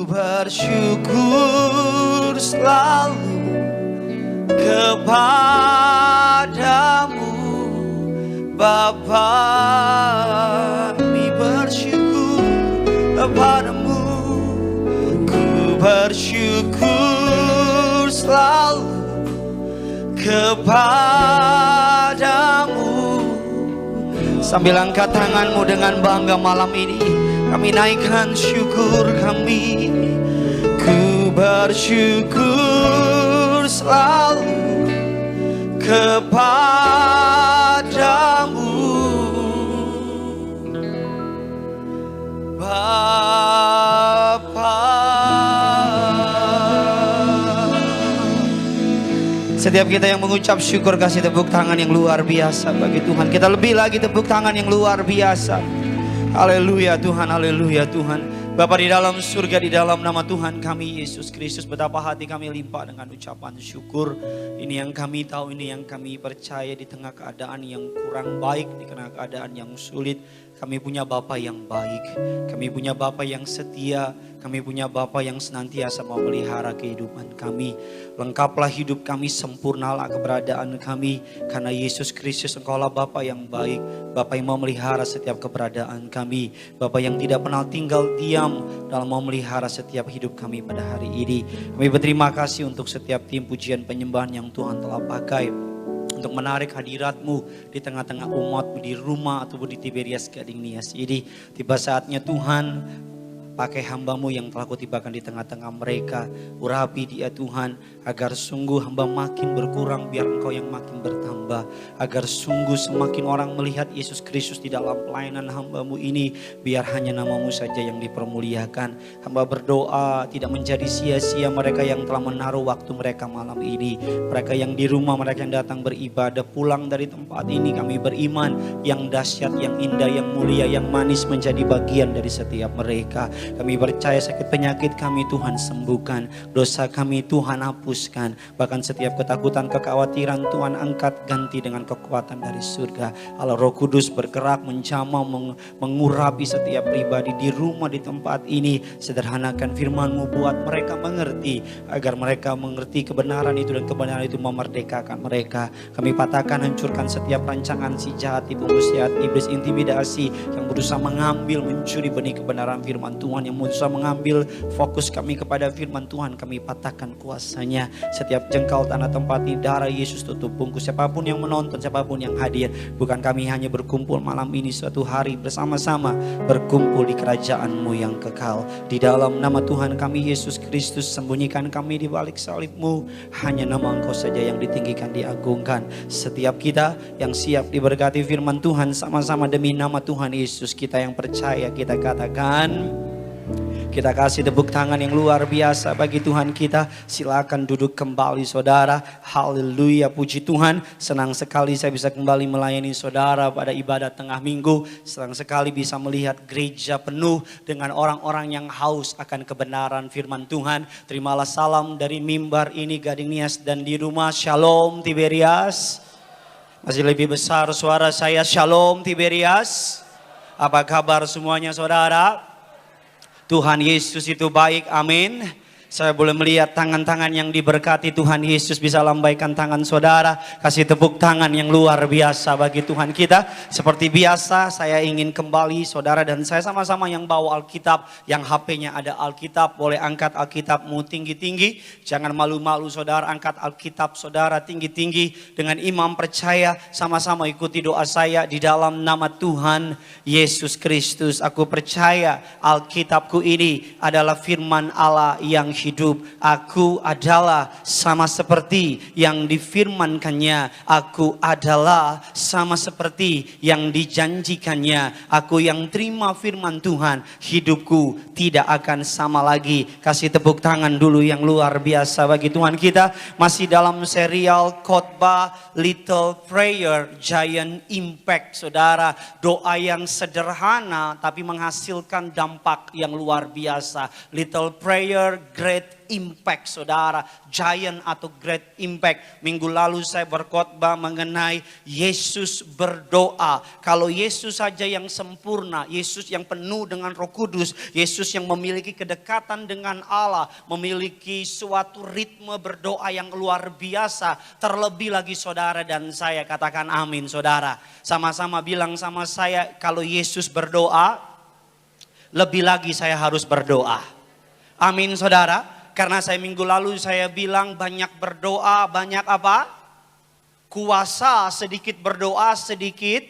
bersyukur selalu kepadamu Bapa. Kami bersyukur kepadamu. Ku bersyukur selalu kepadamu. Sambil angkat tanganmu dengan bangga malam ini, kami naikkan syukur kami. Ku bersyukur selalu kepadamu Bapa. Setiap kita yang mengucap syukur, kasih tepuk tangan yang luar biasa bagi Tuhan. Kita lebih lagi tepuk tangan yang luar biasa. Haleluya Tuhan, haleluya Tuhan. Bapa di dalam surga, di dalam nama Tuhan kami Yesus Kristus, betapa hati kami limpah dengan ucapan syukur. Ini yang kami tahu, ini yang kami percaya. Di tengah keadaan yang kurang baik, di tengah keadaan yang sulit, kami punya Bapa yang baik. Kami punya Bapa yang setia. Kami punya Bapa yang senantiasa memelihara kehidupan kami. Lengkaplah hidup kami, sempurnalah keberadaan kami. Karena Yesus Kristus, Engkaulah Bapa yang baik. Bapa yang memelihara setiap keberadaan kami. Bapa yang tidak pernah tinggal diam dalam memelihara setiap hidup kami pada hari ini. Kami berterima kasih untuk setiap tim pujian penyembahan yang Tuhan telah pakai untuk menarik hadirat-Mu di tengah-tengah umat-Mu di rumah ataupun di Tiberias Gading Nias ini. Tiba saatnya Tuhan, pakai hamba-Mu yang telah Kutibakan di tengah-tengah mereka. Urapi dia Tuhan, agar sungguh hamba makin berkurang, biar Engkau yang makin bertambah. Agar sungguh semakin orang melihat Yesus Kristus di dalam pelayanan hamba-Mu ini, biar hanya nama-Mu saja yang dipermuliakan. Hamba berdoa tidak menjadi sia-sia mereka yang telah menaruh waktu mereka malam ini. Mereka yang di rumah, mereka yang datang beribadah, pulang dari tempat ini, kami beriman yang dahsyat, yang indah, yang mulia, yang manis menjadi bagian dari setiap mereka. Kami percaya sakit penyakit kami Tuhan sembuhkan, dosa kami Tuhan hapuskan, bahkan setiap ketakutan, kekhawatiran Tuhan angkat ganti dengan kekuatan dari surga. Allah Roh Kudus bergerak menjamah, mengurapi setiap pribadi di rumah, di tempat ini. Sederhanakan firman-Mu, buat mereka mengerti, agar mereka mengerti kebenaran itu, dan kebenaran itu memerdekakan mereka. Kami patahkan, hancurkan setiap rancangan si jahat, tipu muslihat, iblis, intimidasi yang berusaha mengambil, mencuri benih kebenaran firman Tuhan, yang berusaha mengambil fokus kami kepada firman Tuhan. Kami patahkan kuasanya. Setiap jengkal tanah tempat ini, darah Yesus tutup bungkus. Siapapun yang menonton, siapapun yang hadir, bukan kami hanya berkumpul malam ini, suatu hari bersama-sama berkumpul di kerajaan-Mu yang kekal. Di dalam nama Tuhan kami Yesus Kristus, sembunyikan kami di balik salib-Mu. Hanya nama Engkau saja yang ditinggikan, diagungkan. Setiap kita yang siap diberkati firman Tuhan, sama-sama demi nama Tuhan Yesus, kita yang percaya, kita katakan, kita kasih tepuk tangan yang luar biasa bagi Tuhan kita. Silakan duduk kembali saudara. Haleluya, puji Tuhan. Senang sekali saya bisa kembali melayani saudara pada ibadat tengah minggu. Senang sekali bisa melihat gereja penuh dengan orang-orang yang haus akan kebenaran firman Tuhan. Terimalah salam dari mimbar ini Gading Nias, dan di rumah Shalom Tiberias. Masih lebih besar suara saya, Shalom Tiberias. Apa kabar semuanya saudara? Tuhan Yesus itu baik, amin. Saya boleh melihat tangan-tangan yang diberkati Tuhan Yesus, bisa lambaikan tangan saudara. Kasih tepuk tangan yang luar biasa bagi Tuhan kita. Seperti biasa saya ingin kembali saudara dan saya sama-sama yang bawa Alkitab. Yang HP-nya ada Alkitab, boleh angkat Alkitabmu tinggi-tinggi. Jangan malu-malu saudara, angkat Alkitab saudara tinggi-tinggi. Dengan imam percaya, sama-sama ikuti doa saya di dalam nama Tuhan Yesus Kristus. Aku percaya Alkitabku ini adalah firman Allah yang hidup. Aku adalah sama seperti yang difirmankannya. Aku adalah sama seperti yang dijanjikannya. Aku yang terima firman Tuhan, hidupku tidak akan sama lagi. Kasih tepuk tangan dulu yang luar biasa bagi Tuhan kita. Masih dalam serial khotbah Little Prayer Giant Impact saudara. Doa yang sederhana tapi menghasilkan dampak yang luar biasa. Little Prayer Great great impact saudara. Giant atau great impact. Minggu lalu saya berkhotbah mengenai Yesus berdoa. Kalau Yesus saja yang sempurna, Yesus yang penuh dengan Roh Kudus, Yesus yang memiliki kedekatan dengan Allah, memiliki suatu ritme berdoa yang luar biasa. Terlebih lagi saudara dan saya, katakan amin saudara. Sama-sama bilang sama saya, kalau Yesus berdoa, lebih lagi saya harus berdoa. Amin saudara. Karena saya minggu lalu saya bilang banyak berdoa, banyak apa? Kuasa, sedikit berdoa, sedikit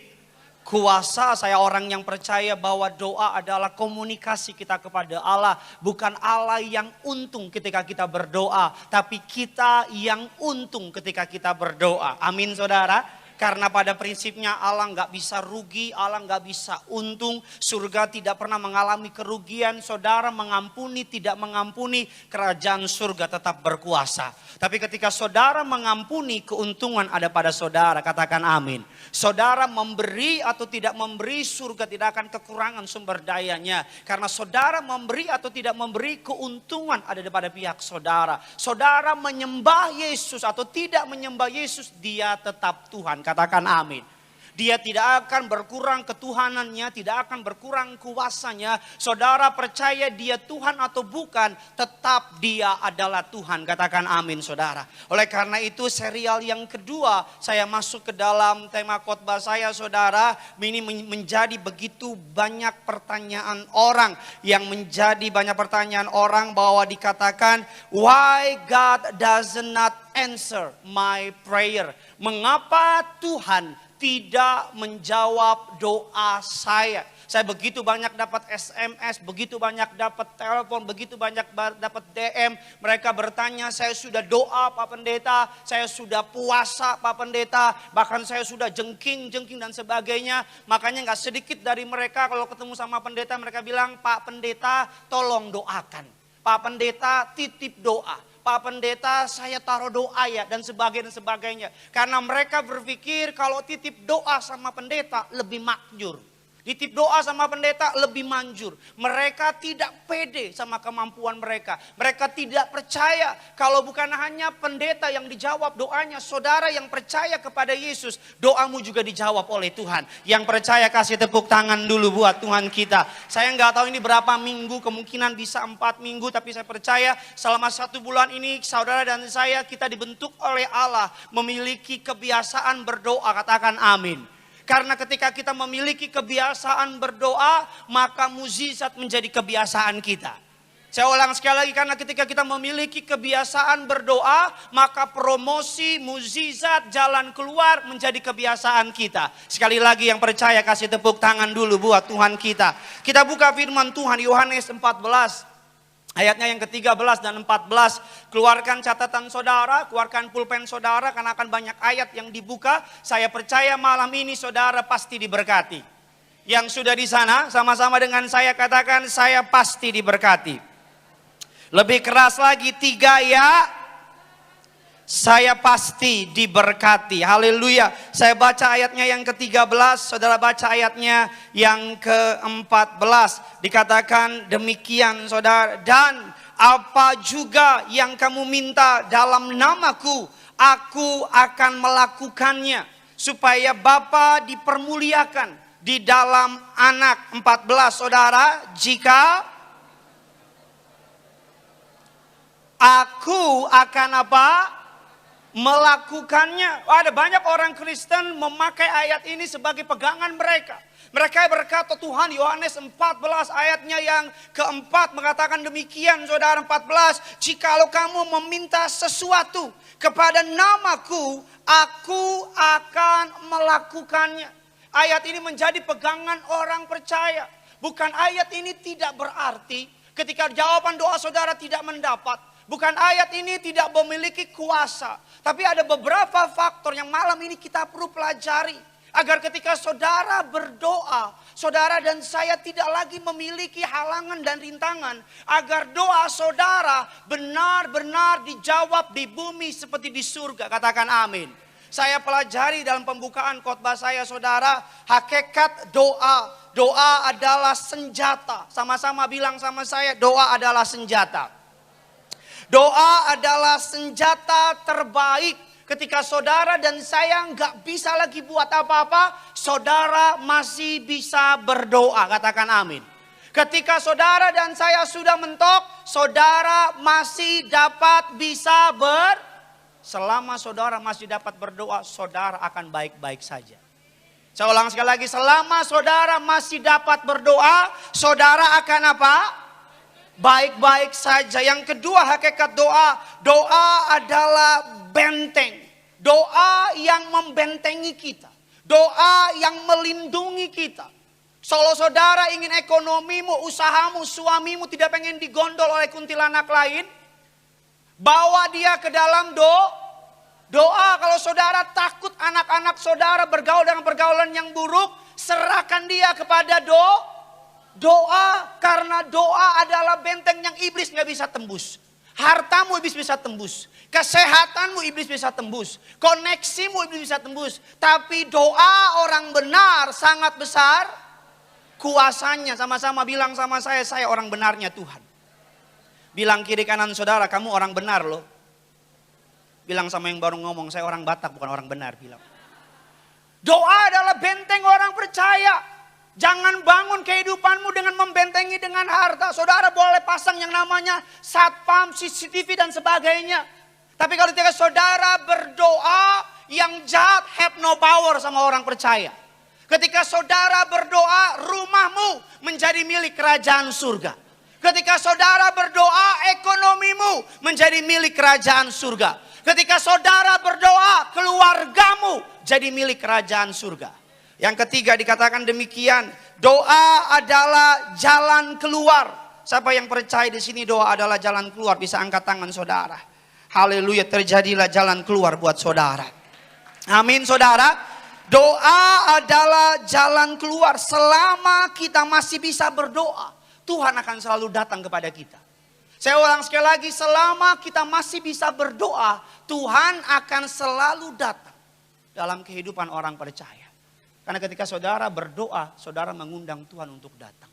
kuasa. Saya orang yang percaya bahwa doa adalah komunikasi kita kepada Allah. Bukan Allah yang untung ketika kita berdoa, tapi kita yang untung ketika kita berdoa. Amin saudara. Karena pada prinsipnya Allah nggak bisa rugi, Allah nggak bisa untung. Surga tidak pernah mengalami kerugian. Saudara mengampuni, tidak mengampuni, kerajaan surga tetap berkuasa. Tapi ketika saudara mengampuni, keuntungan ada pada saudara. Katakan amin. Saudara memberi atau tidak memberi, surga tidak akan kekurangan sumber dayanya. Karena saudara memberi atau tidak memberi, keuntungan ada pada pihak saudara. Saudara menyembah Yesus atau tidak menyembah Yesus, dia tetap Tuhan. Katakan amin. Dia tidak akan berkurang ketuhanannya, tidak akan berkurang kuasanya. Saudara percaya dia Tuhan atau bukan, tetap dia adalah Tuhan. Katakan amin saudara. Oleh karena itu serial yang kedua saya masuk ke dalam tema khotbah saya saudara. Ini menjadi begitu banyak pertanyaan orang. Yang menjadi banyak pertanyaan orang bahwa dikatakan, why God does not answer my prayer? Mengapa Tuhan tidak menjawab doa saya? Saya begitu banyak dapat SMS, begitu banyak dapat telepon, begitu banyak dapat DM. Mereka bertanya, saya sudah doa Pak Pendeta, saya sudah puasa Pak Pendeta, bahkan saya sudah jengking dan sebagainya. Makanya gak sedikit dari mereka kalau ketemu sama pendeta, mereka bilang, Pak Pendeta tolong doakan. Pak Pendeta titip doa. Pak Pendeta saya taruh doa ya, dan sebagainya. Karena mereka berpikir kalau titip doa sama pendeta lebih makjur. Titip doa sama pendeta lebih manjur. Mereka tidak pede sama kemampuan mereka. Mereka tidak percaya kalau bukan hanya pendeta yang dijawab doanya. Saudara yang percaya kepada Yesus, doamu juga dijawab oleh Tuhan. Yang percaya kasih tepuk tangan dulu buat Tuhan kita. Saya nggak tahu ini berapa minggu, kemungkinan bisa 4 minggu. Tapi saya percaya selama 1 bulan ini saudara dan saya kita dibentuk oleh Allah. Memiliki kebiasaan berdoa, katakan amin. Karena ketika kita memiliki kebiasaan berdoa, maka mukjizat menjadi kebiasaan kita. Saya ulang sekali lagi, karena ketika kita memiliki kebiasaan berdoa, maka promosi, mukjizat, jalan keluar menjadi kebiasaan kita. Sekali lagi yang percaya kasih tepuk tangan dulu buat Tuhan kita. Kita buka firman Tuhan Yohanes 14. Ayatnya yang ke-13 dan 14, keluarkan catatan saudara, keluarkan pulpen saudara karena akan banyak ayat yang dibuka. Saya percaya malam ini saudara pasti diberkati. Yang sudah di sana sama-sama dengan saya katakan, saya pasti diberkati. Lebih keras lagi, 3 ya. Saya pasti diberkati. Haleluya. Saya baca ayatnya yang ke-13, saudara baca ayatnya yang ke-14. Dikatakan demikian saudara. Dan apa juga yang kamu minta dalam namaku, aku akan melakukannya. Supaya Bapa dipermuliakan di dalam anak. 14 saudara, jika aku akan apa? Melakukannya. Ada banyak orang Kristen memakai ayat ini sebagai pegangan mereka. Mereka berkata Tuhan, Yohanes 14 ayatnya yang keempat mengatakan demikian saudara. 14, jikalau kamu meminta sesuatu kepada namaku, aku akan melakukannya. Ayat ini menjadi pegangan orang percaya. Bukan ayat ini tidak berarti ketika jawaban doa saudara tidak mendapat. Bukan ayat ini tidak memiliki kuasa. Tapi ada beberapa faktor yang malam ini kita perlu pelajari. Agar ketika saudara berdoa, saudara dan saya tidak lagi memiliki halangan dan rintangan. Agar doa saudara benar-benar dijawab di bumi seperti di surga. Katakan amin. Saya pelajari dalam pembukaan khotbah saya saudara. Hakikat doa. Doa adalah senjata. Sama-sama bilang sama saya, doa adalah senjata. Doa adalah senjata terbaik. Ketika saudara dan saya nggak bisa lagi buat apa-apa, saudara masih bisa berdoa. Katakan amin. Ketika saudara dan saya sudah mentok, saudara masih dapat bisa selama saudara masih dapat berdoa, saudara akan baik-baik saja. Saya ulang sekali lagi, selama saudara masih dapat berdoa, saudara akan apa? Baik-baik saja. Yang kedua hakikat doa, doa adalah benteng. Doa yang membentengi kita. Doa yang melindungi kita. Kalau saudara ingin ekonomimu, usahamu, suamimu tidak pengen digondol oleh kuntilanak lain, bawa dia ke dalam doa. Kalau saudara takut anak-anak saudara bergaul dengan pergaulan yang buruk, serahkan dia kepada doa. Karena doa adalah benteng yang iblis nggak bisa tembus. Hartamu iblis bisa tembus. Kesehatanmu iblis bisa tembus. Koneksimu iblis bisa tembus. Tapi doa orang benar sangat besar kuasanya. Sama-sama bilang sama saya orang benarnya Tuhan. Bilang kiri kanan saudara, kamu orang benar loh. Bilang sama yang baru ngomong, saya orang Batak bukan orang benar. Bilang. Doa adalah benteng orang percaya. Jangan bangun kehidupanmu dengan membentengi dengan harta. Saudara boleh pasang yang namanya satpam, CCTV dan sebagainya. Tapi kalau ketika saudara berdoa, yang jahat have no power sama orang percaya. Ketika saudara berdoa, rumahmu menjadi milik kerajaan surga. Ketika saudara berdoa, ekonomimu menjadi milik kerajaan surga. Ketika saudara berdoa, keluargamu jadi milik kerajaan surga. Yang ketiga dikatakan demikian, doa adalah jalan keluar. Siapa yang percaya di sini doa adalah jalan keluar, bisa angkat tangan saudara. Haleluya, terjadilah jalan keluar buat saudara. Amin saudara. Doa adalah jalan keluar. Selama kita masih bisa berdoa, Tuhan akan selalu datang kepada kita. Saya ulang sekali lagi, selama kita masih bisa berdoa, Tuhan akan selalu datang dalam kehidupan orang percaya. Karena ketika saudara berdoa, saudara mengundang Tuhan untuk datang.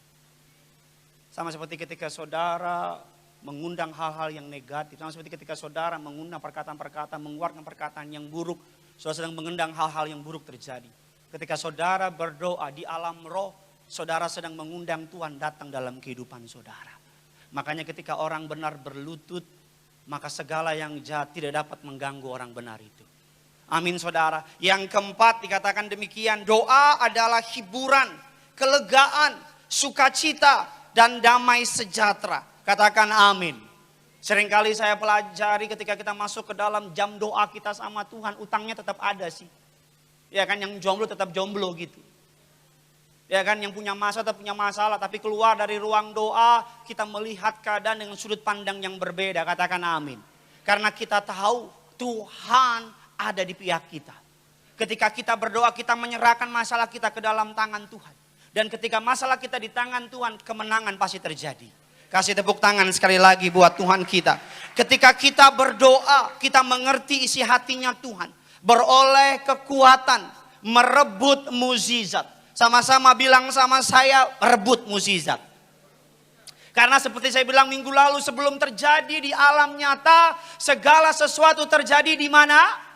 Sama seperti ketika saudara mengundang hal-hal yang negatif. Sama seperti ketika saudara mengundang perkataan-perkataan, mengeluarkan perkataan yang buruk. Saudara sedang mengundang hal-hal yang buruk terjadi. Ketika saudara berdoa di alam roh, saudara sedang mengundang Tuhan datang dalam kehidupan saudara. Makanya ketika orang benar berlutut, maka segala yang jahat tidak dapat mengganggu orang benar itu. Amin saudara. Yang keempat dikatakan demikian, doa adalah hiburan, kelegaan, sukacita, dan damai sejahtera. Katakan amin. Seringkali saya pelajari ketika kita masuk ke dalam jam doa kita sama Tuhan, utangnya tetap ada sih. Ya kan, yang jomblo tetap jomblo gitu. Ya kan, yang punya masalah tetap punya masalah, tapi keluar dari ruang doa kita melihat keadaan dengan sudut pandang yang berbeda. Katakan amin. Karena kita tahu Tuhan ada di pihak kita. Ketika kita berdoa, kita menyerahkan masalah kita ke dalam tangan Tuhan. Dan ketika masalah kita di tangan Tuhan, kemenangan pasti terjadi. Kasih tepuk tangan sekali lagi buat Tuhan kita. Ketika kita berdoa, kita mengerti isi hatinya Tuhan. Beroleh kekuatan, merebut mukjizat. Sama-sama bilang sama saya, rebut mukjizat. Karena seperti saya bilang minggu lalu, sebelum terjadi di alam nyata, segala sesuatu terjadi di mana?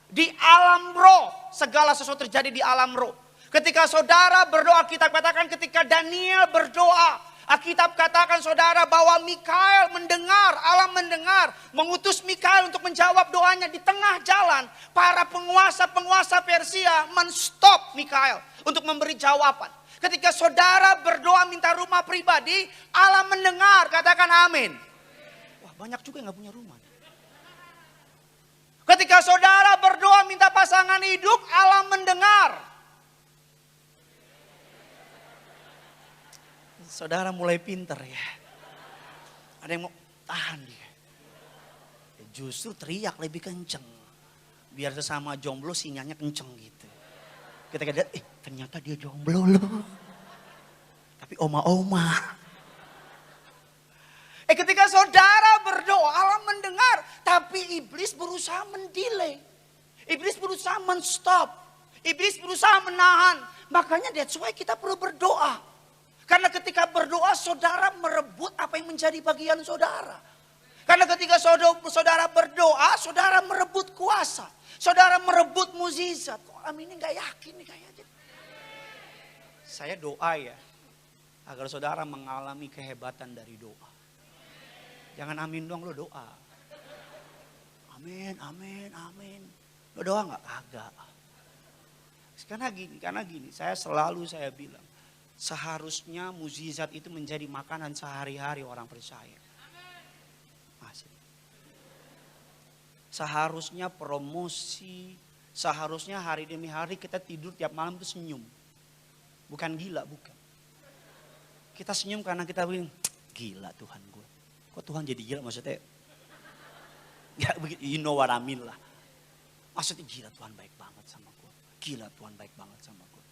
Di alam roh. Segala sesuatu terjadi di alam roh. Ketika saudara berdoa, kita katakan ketika Daniel berdoa, Alkitab katakan saudara bahwa Mikael mendengar, Allah mendengar, mengutus Mikael untuk menjawab doanya di tengah jalan. Para penguasa-penguasa Persia menstop Mikael untuk memberi jawaban. Ketika saudara berdoa minta rumah pribadi, Allah mendengar, katakan amin. Wah, banyak juga yang gak punya rumah. Ketika saudara berdoa minta pasangan hidup, Allah mendengar. Saudara mulai pinter ya. Ada yang mau tahan dia. Justru teriak lebih kenceng. Biar sesama jomblo sinyalnya kenceng gitu. Kita lihat, ternyata dia jomblo loh. Tapi oma-oma. Ketika saudara berdoa, Allah mendengar. Tapi iblis berusaha mendelay. Iblis berusaha menstop. Iblis berusaha menahan. Makanya that's why kita perlu berdoa. Karena ketika berdoa saudara merebut apa yang menjadi bagian saudara. Karena ketika saudara berdoa, saudara merebut kuasa. Saudara merebut mukjizat. Kok aminnya gak yakin nih kayaknya. Saya doa ya, agar saudara mengalami kehebatan dari doa. Jangan amin doang, lo doa. Amin, amin, amin. Lo doa gak? Kagak. Karena gini, saya bilang. Seharusnya mukjizat itu menjadi makanan sehari-hari orang percaya. Masih. Seharusnya promosi, seharusnya hari demi hari kita tidur tiap malam itu senyum. Bukan gila, bukan. Kita senyum karena kita bilang, gila Tuhan gue. Kok Tuhan jadi gila maksudnya? Ya begitu, you know what I mean lah. Maksudnya gila Tuhan baik banget sama gue. Gila Tuhan baik banget sama gue.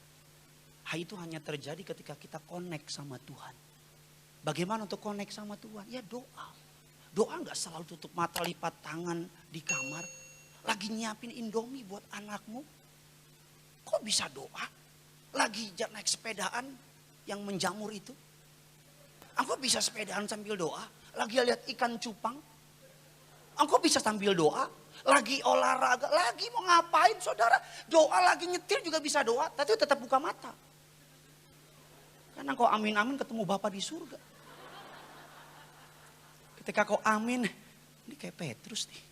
Hal itu hanya terjadi ketika kita connect sama Tuhan. Bagaimana untuk connect sama Tuhan? Ya doa. Doa gak selalu tutup mata lipat tangan di kamar. Lagi nyiapin Indomie buat anakmu. Kok bisa doa? Lagi naik sepedaan yang menjamur itu. Engkau bisa sepedaan sambil doa. Lagi lihat ikan cupang. Engkau bisa sambil doa. Lagi olahraga. Lagi mau ngapain saudara. Doa lagi nyetir juga bisa doa. Tapi tetap buka mata. Karena kau amin-amin ketemu Bapa di surga. Ketika kau amin. Ini kayak Petrus nih.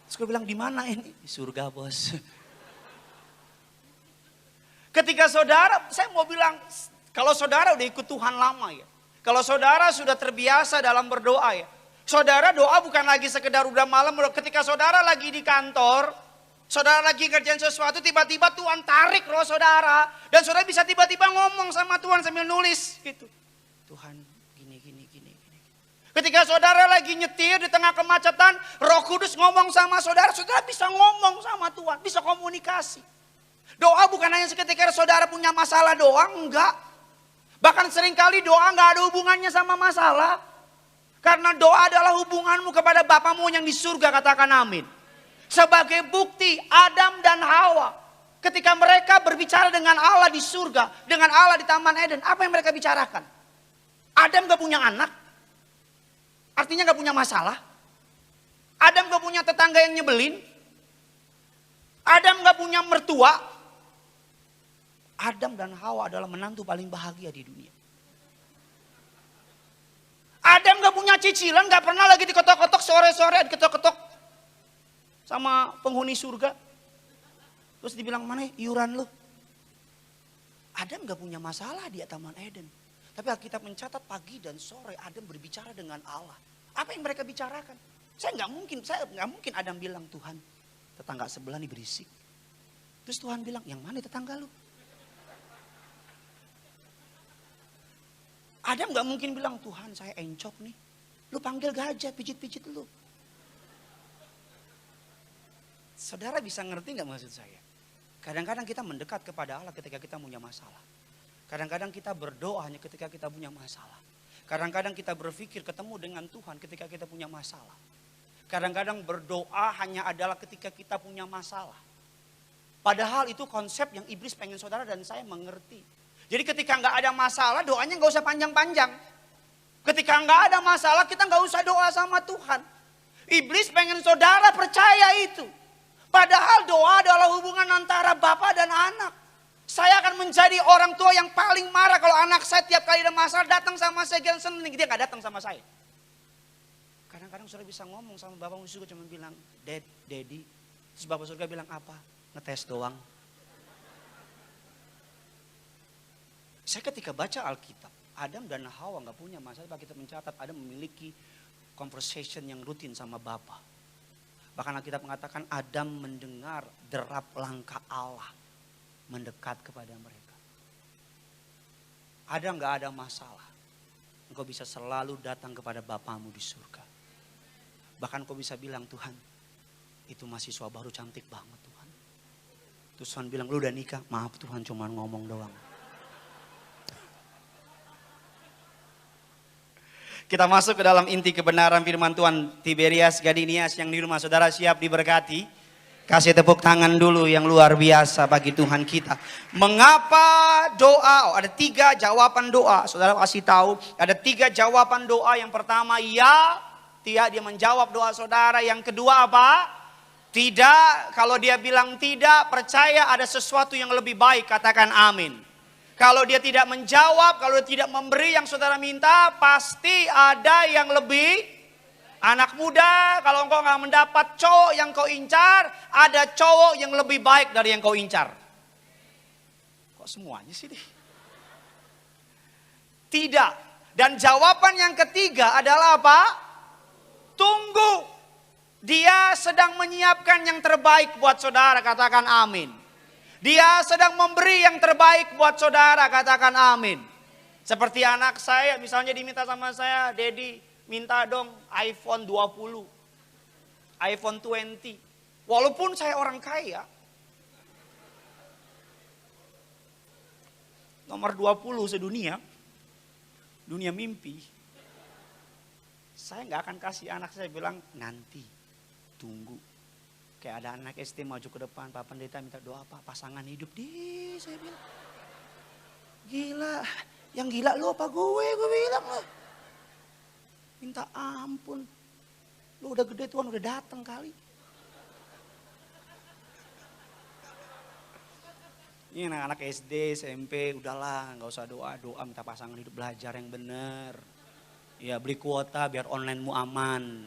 Terus gue bilang di mana ini? Di surga bos. Ketika saudara, saya mau bilang, kalau saudara udah ikut Tuhan lama ya. Kalau saudara sudah terbiasa dalam berdoa ya. Saudara doa bukan lagi sekedar udah malam. Ketika saudara lagi di kantor, saudara lagi ngerjain sesuatu, tiba-tiba Tuhan tarik roh saudara. Dan saudara bisa tiba-tiba ngomong sama Tuhan sambil nulis gitu. Tuhan gini. Ketika saudara lagi nyetir di tengah kemacetan, Roh Kudus ngomong sama saudara, saudara bisa ngomong sama Tuhan, bisa komunikasi. Doa bukan hanya seketika saudara punya masalah doang, enggak. Bahkan seringkali doa enggak ada hubungannya sama masalah. Karena doa adalah hubunganmu kepada Bapamu yang di surga, katakan amin. Sebagai bukti Adam dan Hawa, ketika mereka berbicara dengan Allah di surga, dengan Allah di Taman Eden, apa yang mereka bicarakan? Adam gak punya anak, artinya gak punya masalah. Adam gak punya tetangga yang nyebelin. Adam gak punya mertua. Adam dan Hawa adalah menantu paling bahagia di dunia. Adam gak punya cicilan, gak pernah lagi diketok-ketok sore-sore, diketok-ketok sama penghuni surga. Terus dibilang, mana iuran lu? Adam gak punya masalah di Taman Eden. Tapi Alkitab mencatat pagi dan sore Adam berbicara dengan Allah. Apa yang mereka bicarakan? Saya nggak mungkin Adam bilang, Tuhan tetangga sebelah nih berisik. Terus Tuhan bilang, yang mana tetangga lu? Adam nggak mungkin bilang, Tuhan saya encok nih. Lu panggil gajah pijit-pijit lu. Saudara bisa ngerti nggak maksud saya? Kadang-kadang kita mendekat kepada Allah ketika kita punya masalah. Kadang-kadang kita berdoa hanya ketika kita punya masalah. Kadang-kadang kita berpikir ketemu dengan Tuhan ketika kita punya masalah. Kadang-kadang berdoa hanya adalah ketika kita punya masalah. Padahal itu konsep yang iblis pengen saudara dan saya mengerti. Jadi ketika nggak ada masalah doanya nggak usah panjang-panjang. Ketika nggak ada masalah kita nggak usah doa sama Tuhan. Iblis pengen saudara percaya itu. Padahal doa adalah hubungan antara Bapa dan anak. Saya akan menjadi orang tua yang paling marah kalau anak saya tiap kali ada masalah datang sama saya dan seneng. Dia gak datang sama saya. Kadang-kadang saudara bisa ngomong sama Bapak surga cuma bilang, Daddy. Terus Bapak surga bilang apa? Ngetes doang. Saya ketika baca Alkitab, Adam dan Hawa gak punya masalah. Kita mencatat Adam memiliki conversation yang rutin sama Bapa. Bahkan Alkitab mengatakan Adam mendengar derap langkah Allah mendekat kepada mereka. Ada nggak ada masalah, engkau bisa selalu datang kepada Bapamu di surga. Bahkan kau bisa bilang, Tuhan, itu mahasiswa baru cantik banget Tuhan. Terus Tuhan bilang, lu udah nikah? Maaf Tuhan, cuma ngomong doang. Kita masuk ke dalam inti kebenaran firman Tuhan. Tiberias Gadinias yang di rumah saudara siap diberkati. Kasih tepuk tangan dulu yang luar biasa bagi Tuhan kita. Mengapa doa? Ada 3 jawaban doa. Saudara kasih tahu ada 3 jawaban doa. Yang pertama ya, setia, dia menjawab doa saudara. Yang kedua apa? Tidak. Kalau dia bilang tidak, percaya ada sesuatu yang lebih baik, katakan amin. Kalau dia tidak menjawab, kalau dia tidak memberi yang saudara minta, pasti ada yang lebih. Anak muda, kalau engkau nggak mendapat cowok yang kau incar, ada cowok yang lebih baik dari yang kau incar. Kok semuanya sih deh? Tidak. Dan jawaban yang ketiga adalah apa? Tunggu. Dia sedang menyiapkan yang terbaik buat saudara, katakan amin. Dia sedang memberi yang terbaik buat saudara, katakan amin. Seperti anak saya, misalnya diminta sama saya, Dedi, minta dong iPhone 20, iPhone 20. Walaupun saya orang kaya, nomor 20 sedunia, dunia mimpi. Saya nggak akan kasih anak saya, bilang nanti, tunggu. Kayak ada anak SD maju ke depan, Pak Pendeta minta doa apa? Pasangan hidup di, saya bilang. Gila, yang gila lu apa gue bilang lah. Minta ampun. Lu udah gede, Tuhan udah datang kali. Ini anak-anak SD, SMP, udahlah gak usah doa minta pasangan hidup, belajar yang bener. Ya beli kuota biar onlinemu aman.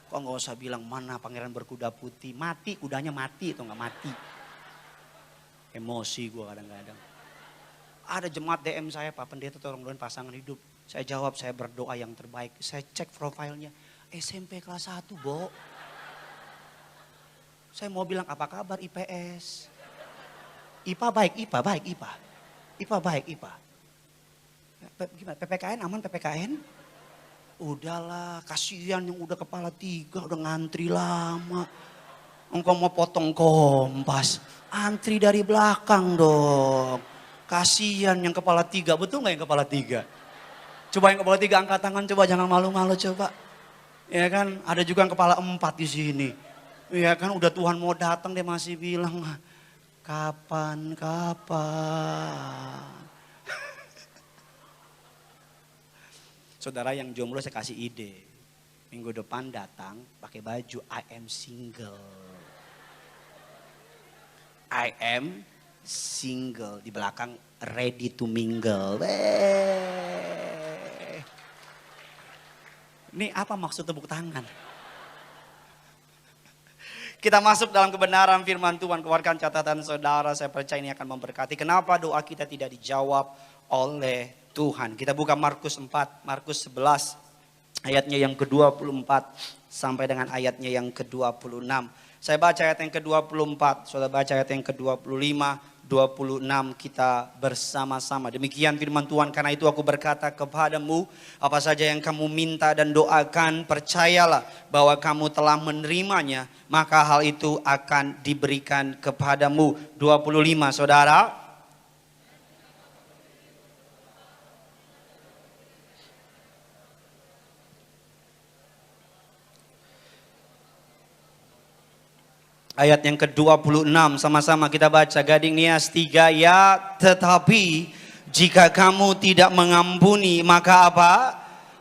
Kok gak usah bilang mana pangeran berkuda putih. Mati, kudanya mati atau gak mati. Emosi gue kadang-kadang. Ada jemaat DM saya, Pak Pendeta tolong doain pasangan hidup. Saya jawab, saya berdoa yang terbaik. Saya cek profilnya, SMP kelas 1, Bo. Saya mau bilang, apa kabar IPS? IPA baik, IPA baik, IPA. IPA baik, IPA. Gimana, PPKN aman PPKN? Udahlah, kasihan yang udah kepala 3, udah ngantri lama. Engkau mau potong kompas, antri dari belakang dong. Kasihan yang kepala 3, betul gak yang kepala 3? Coba yang kepala 3 angkat tangan, coba jangan malu-malu coba. Ya kan, ada juga yang kepala 4 di sini. Ya kan, udah Tuhan mau datang dia masih bilang, kapan. Saudara yang jomblo saya kasih ide. Minggu depan datang pakai baju I am single. I am single. Di belakang ready to mingle. Ini apa maksud tepuk tangan? Kita masuk dalam kebenaran firman Tuhan. Keluarkan catatan saudara, saya percaya ini akan memberkati. Kenapa doa kita tidak dijawab oleh Tuhan? Kita buka Markus 4, Markus 11 ayatnya yang ke-24 sampai dengan ayatnya yang ke-26. Saya baca ayat yang ke-24, saudara baca ayat yang ke-25, 26 kita bersama-sama. Demikian firman Tuhan, karena itu aku berkata kepadamu, apa saja yang kamu minta dan doakan, percayalah bahwa kamu telah menerimanya, maka hal itu akan diberikan kepadamu. 25 saudara. Ayat yang ke-26 sama-sama kita baca. Gading Nias 3, ya tetapi jika kamu tidak mengampuni maka apa?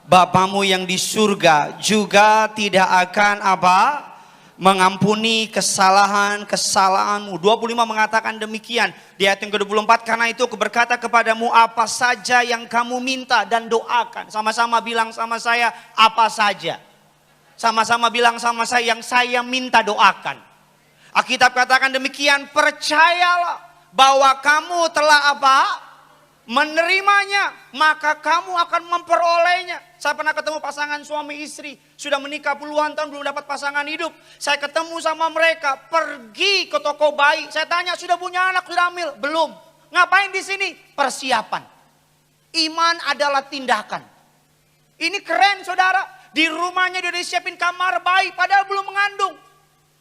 Bapamu yang di surga juga tidak akan apa? Mengampuni kesalahanmu. 25 mengatakan demikian. Di ayat yang ke-24, karena itu aku berkata kepadamu apa saja yang kamu minta dan doakan. Sama-sama bilang sama saya apa saja. Sama-sama bilang sama saya yang saya minta doakan. Alkitab katakan demikian, percayalah bahwa kamu telah apa? Menerimanya, maka kamu akan memperolehnya. Saya pernah ketemu pasangan suami istri, sudah menikah puluhan tahun belum dapat pasangan hidup. Saya ketemu sama mereka, pergi ke toko bayi. Saya tanya, sudah punya anak, sudah hamil? Belum. Ngapain di sini? Persiapan. Iman adalah tindakan. Ini keren saudara, di rumahnya dia disiapin kamar bayi padahal belum mengandung.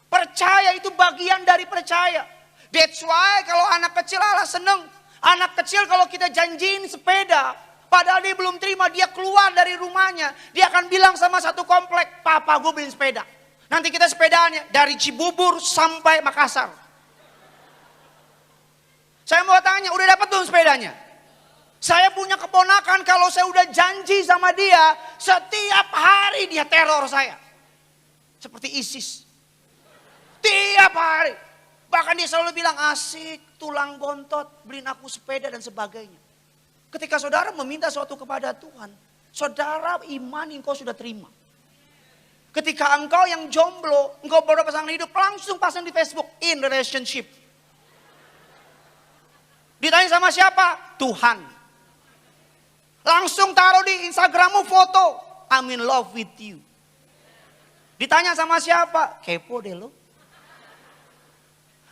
Percaya itu bagian dari percaya. That's why kalau anak kecil Allah seneng. Anak kecil kalau kita janjiin sepeda, padahal dia belum terima, dia keluar dari rumahnya. Dia akan bilang sama satu komplek, papa gue beliin sepeda. Nanti kita sepedanya dari Cibubur sampai Makassar. Saya mau tanya, udah dapat belum sepedanya? Saya punya keponakan, kalau saya udah janji sama dia, setiap hari dia teror saya. Seperti ISIS. Tiap hari. Bahkan dia selalu bilang, asik, tulang bontot, beliin aku sepeda dan sebagainya. Ketika saudara meminta sesuatu kepada Tuhan, saudara iman engkau sudah terima. Ketika engkau yang jomblo, engkau baru pasangan hidup, langsung pasang di Facebook, in relationship. Ditanya sama siapa? Tuhan. Langsung taruh di Instagrammu foto, I'm in love with you. Ditanya sama siapa? Kepo deh lo.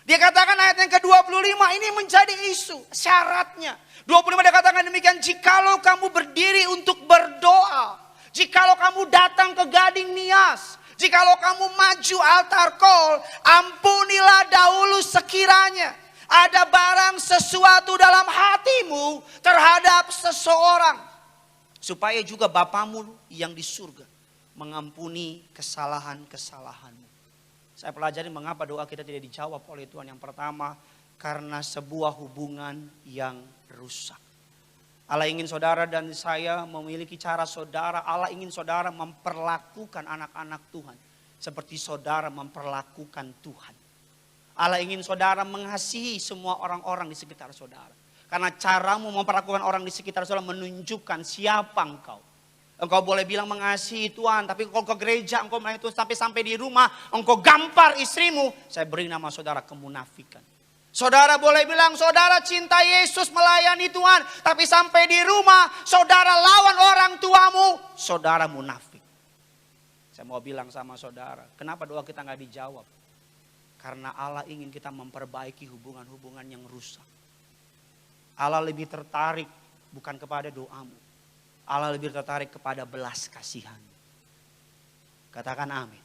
Dia katakan ayat yang ke-25 ini menjadi isu, syaratnya. 25 dia katakan demikian, jikalau kamu berdiri untuk berdoa, jikalau kamu datang ke Gading Nias, jikalau kamu maju altar call, ampunilah dahulu sekiranya ada barang sesuatu dalam hatimu terhadap seseorang. Supaya juga Bapamu yang di surga mengampuni kesalahan-kesalahanmu. Saya pelajari mengapa doa kita tidak dijawab oleh Tuhan. Yang pertama, karena sebuah hubungan yang rusak. Allah ingin saudara dan saya memiliki cara saudara. Allah ingin saudara memperlakukan anak-anak Tuhan seperti saudara memperlakukan Tuhan. Allah ingin saudara mengasihi semua orang-orang di sekitar saudara. Karena caramu memperlakukan orang di sekitar saudara menunjukkan siapa engkau. Engkau boleh bilang mengasihi Tuhan, tapi engkau ke gereja, engkau melayani Tuhan, tapi sampai di rumah engkau gampar istrimu. Saya beri nama saudara kemunafikan. Saudara boleh bilang saudara cinta Yesus, melayani Tuhan, tapi sampai di rumah saudara lawan orang tuamu, saudara munafik. Saya mau bilang sama saudara, kenapa doa kita nggak dijawab? Karena Allah ingin kita memperbaiki hubungan-hubungan yang rusak. Allah lebih tertarik bukan kepada doamu. Allah lebih tertarik kepada belas kasihan. Katakan amin.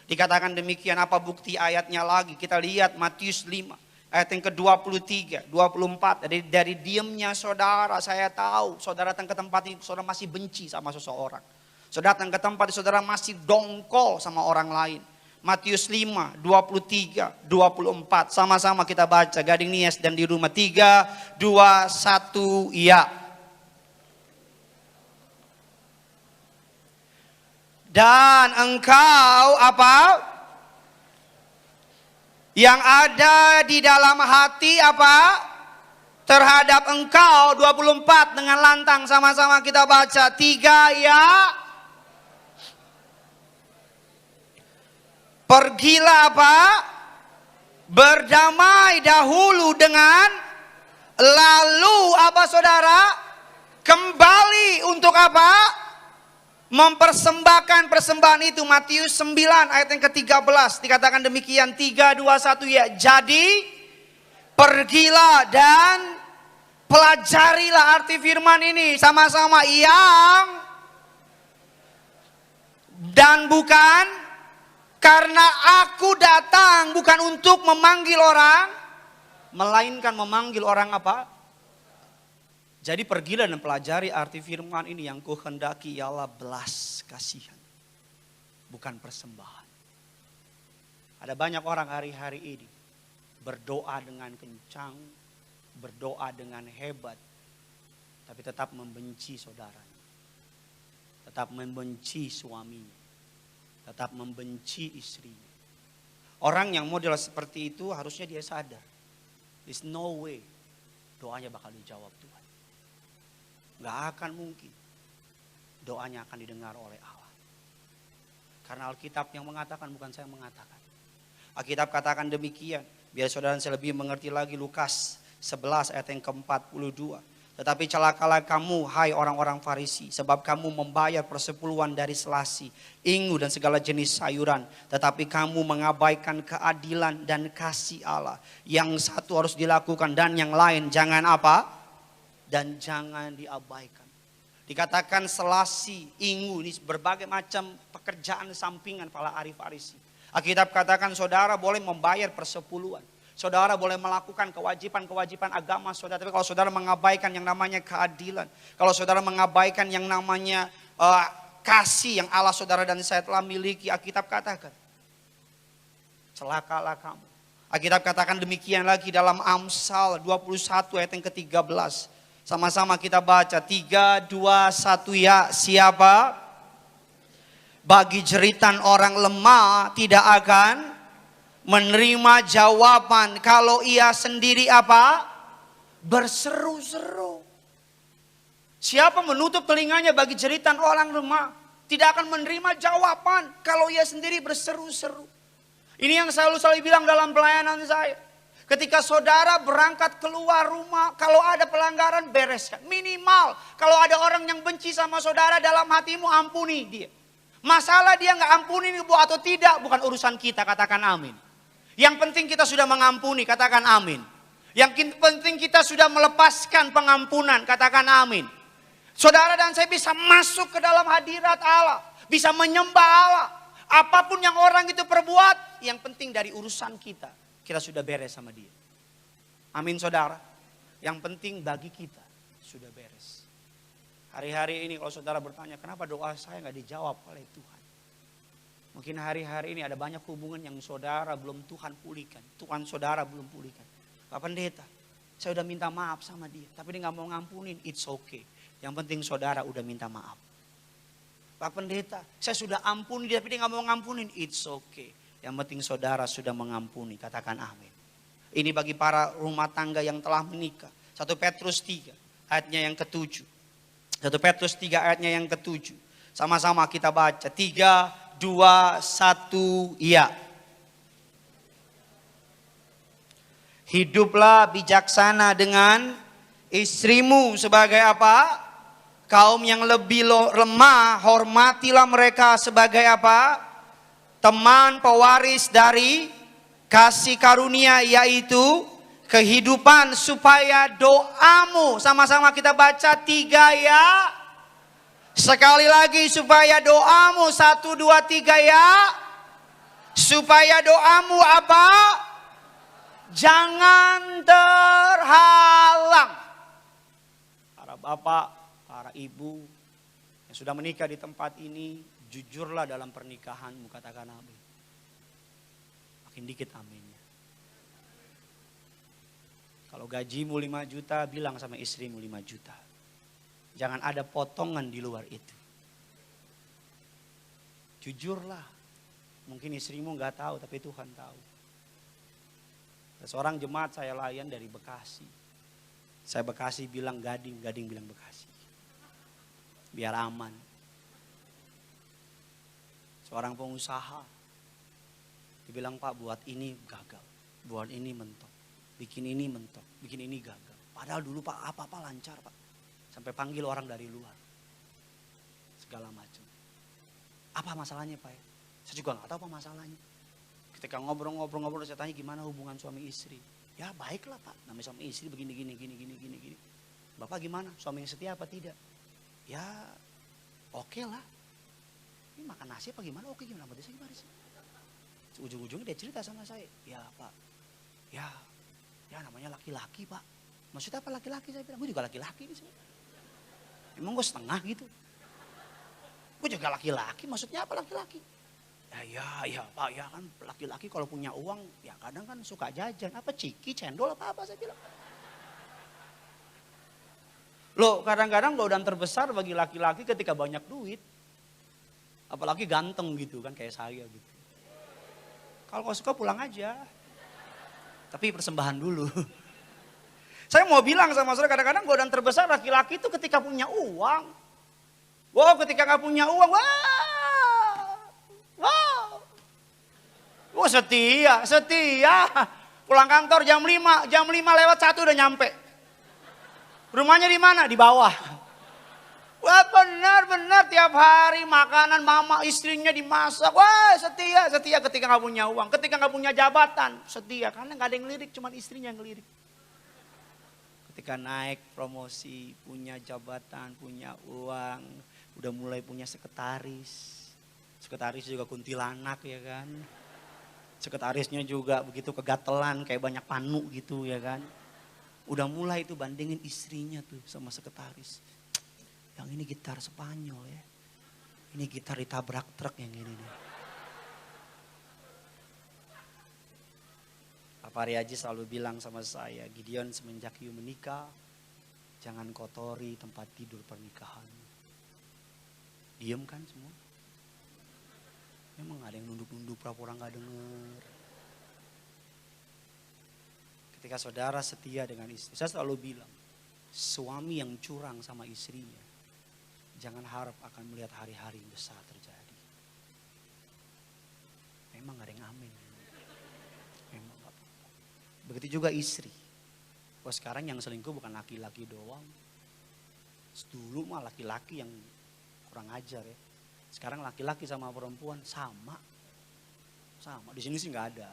Dikatakan demikian, apa bukti ayatnya lagi? Kita lihat Matius 5 ayat yang ke-23, 24. Dari diamnya saudara, saya tahu saudara datang ke tempat ini, saudara masih benci sama seseorang. Saudara datang ke tempat ini, saudara masih dongkol sama orang lain. Matius 5, 23, 24. Sama-sama kita baca, Gading Nias dan di rumah. 3, 2, 1, ya. Dan engkau apa? Yang ada di dalam hati apa? Terhadap engkau, 24 dengan lantang, sama-sama kita baca. 3, ya. Pergilah apa? Berdamai dahulu dengan, lalu apa saudara? Kembali untuk apa? Mempersembahkan persembahan itu. Matius 9 ayat yang ke-13 dikatakan demikian, 3, 2, 1 ya. Jadi pergilah dan pelajarilah arti firman ini sama-sama, yang dan bukan, karena aku datang bukan untuk memanggil orang, melainkan memanggil orang apa? Jadi pergilah dan pelajari arti firman ini, yang kuhendaki ialah belas kasihan, bukan persembahan. Ada banyak orang hari-hari ini berdoa dengan kencang, berdoa dengan hebat, tapi tetap membenci saudaranya, tetap membenci suaminya, tetap membenci istrinya. Orang yang model seperti itu harusnya dia sadar, there's no way doanya bakal dijawab Tuhan. Gak akan mungkin doanya akan didengar oleh Allah. Karena Alkitab yang mengatakan, bukan saya yang mengatakan. Alkitab katakan demikian. Biar saudara saya lebih mengerti lagi, Lukas 11 ayat yang ke-42. Tetapi celakalah kamu, hai orang-orang Farisi, sebab kamu membayar persepuluhan dari selasi, ingu dan segala jenis sayuran. Tetapi kamu mengabaikan keadilan dan kasih Allah. Yang satu harus dilakukan dan yang lain jangan apa? Dan jangan diabaikan. Dikatakan selasi, ingu, ini berbagai macam pekerjaan sampingan para ahli Farisi. Alkitab katakan saudara boleh membayar persepuluhan. Saudara boleh melakukan kewajiban-kewajiban agama saudara. Tapi kalau saudara mengabaikan yang namanya keadilan, kalau saudara mengabaikan yang namanya kasih yang Allah saudara dan saya telah miliki, Alkitab katakan celakalah kamu. Alkitab katakan demikian lagi dalam Amsal 21 ayat yang ke-13. Sama-sama kita baca 3, 2, 1 ya. Siapa? Bagi jeritan orang lemah tidak akan menerima jawaban kalau ia sendiri apa? Berseru-seru. Siapa menutup telinganya bagi jeritan orang lemah tidak akan menerima jawaban kalau ia sendiri berseru-seru. Ini yang selalu bilang dalam pelayanan saya. Ketika saudara berangkat keluar rumah, kalau ada pelanggaran bereskan. Minimal kalau ada orang yang benci sama saudara dalam hatimu, ampuni dia. Masalah dia nggak ampuni atau tidak bukan urusan kita, katakan amin. Yang penting kita sudah mengampuni, katakan amin. Yang penting kita sudah melepaskan pengampunan, katakan amin. Saudara dan saya bisa masuk ke dalam hadirat Allah, bisa menyembah Allah. Apapun yang orang itu perbuat, yang penting dari urusan kita sudah beres sama dia. Amin saudara. Yang penting bagi kita sudah beres. Hari-hari ini kalau saudara bertanya, kenapa doa saya nggak dijawab oleh Tuhan? Mungkin hari-hari ini ada banyak hubungan yang saudara belum Tuhan pulihkan. Tuhan saudara belum pulihkan. Pak Pendeta, saya udah minta maaf sama dia, tapi dia nggak mau ngampunin. It's okay. Yang penting saudara udah minta maaf. Pak Pendeta, saya sudah ampuni dia, tapi dia nggak mau ngampunin. It's okay. Yang penting saudara sudah mengampuni. Katakan amin. Ini bagi para rumah tangga yang telah menikah. 1 Petrus 3 ayatnya yang ke-7. 1 Petrus 3 ayatnya yang ke-7. Sama-sama kita baca. 3, 2, 1, ya. Hiduplah bijaksana dengan istrimu sebagai apa? Kaum yang lebih lemah, hormatilah mereka sebagai apa? Teman pewaris dari kasih karunia, yaitu kehidupan, supaya doamu, sama-sama kita baca 3 ya. Sekali lagi, supaya doamu 1, 2, 3 ya. Supaya doamu apa? Jangan terhalang. Para bapak, para ibu yang sudah menikah di tempat ini, jujurlah dalam pernikahanmu, katakan amin. Makin dikit aminnya. Kalau gajimu 5 juta, bilang sama istrimu 5 juta. Jangan ada potongan di luar itu. Jujurlah. Mungkin istrimu gak tahu, tapi Tuhan tahu. Seorang jemaat saya layan dari Bekasi. Saya Bekasi bilang Gading, Gading bilang Bekasi. Biar aman. Seorang pengusaha, dibilang Pak buat ini gagal, buat ini mentok, bikin ini mentok, bikin ini gagal. Padahal dulu Pak apa-apa lancar Pak, sampai panggil orang dari luar, segala macam. Apa masalahnya Pak? Saya juga nggak tahu apa masalahnya. Ketika ngobrol-ngobrol saya tanya gimana hubungan suami istri. Ya baiklah Pak, namanya suami istri begini. Bapak gimana? Suami yang setia apa tidak? Ya oke lah. Ini makan nasi apa gimana? Oke gimana? Berarti saya gimana sih? Ujung-ujungnya dia cerita sama saya. Ya Pak, ya namanya laki-laki Pak. Maksudnya apa laki-laki? Saya bilang, gue juga laki-laki nih. Emang gue setengah gitu? Gue juga laki-laki, maksudnya apa laki-laki? Ya Pak, ya kan laki-laki kalau punya uang, ya kadang kan suka jajan. Apa ciki, cendol, apa saya bilang. Loh kadang-kadang godaan terbesar bagi laki-laki ketika banyak duit. Apalagi ganteng gitu kan kayak saya gitu. Kalau kau suka pulang aja. Tapi persembahan dulu. Saya mau bilang sama saudara kadang-kadang godaan terbesar laki-laki itu ketika punya uang. Wow ketika gak punya uang. Wow setia. Pulang kantor jam 5 lewat 1 udah nyampe. Rumahnya di mana? Di bawah. Wah benar tiap hari makanan mama istrinya dimasak. Wah setia ketika gak punya uang. Ketika gak punya jabatan setia. Karena gak ada yang ngelirik, cuma istrinya yang ngelirik. Ketika naik promosi, punya jabatan, punya uang. Udah mulai punya sekretaris. Sekretaris juga kuntilanak ya kan. Sekretarisnya juga begitu kegatelan kayak banyak panu gitu ya kan. Udah mulai itu bandingin istrinya tuh sama sekretaris. Yang ini gitar Spanyol ya. Ini gitar ditabrak truk yang ini nih. Pak Riaji selalu bilang sama saya, Gideon semenjak you menikah, Jangan kotori tempat tidur pernikahan. Diem kan semua? Memang ada yang nunduk-nunduk pura-pura gak dengar. Ketika saudara setia dengan istri, saya selalu bilang, suami yang curang sama istrinya, jangan harap akan melihat hari-hari yang besar terjadi. Memang gak ada yang amin. Memang gak apa-apa. Begitu juga istri. Wah sekarang yang selingkuh bukan laki-laki doang. Dulu mah laki-laki yang kurang ajar ya. Sekarang laki-laki sama perempuan sama. Sama. Di sini sih nggak ada.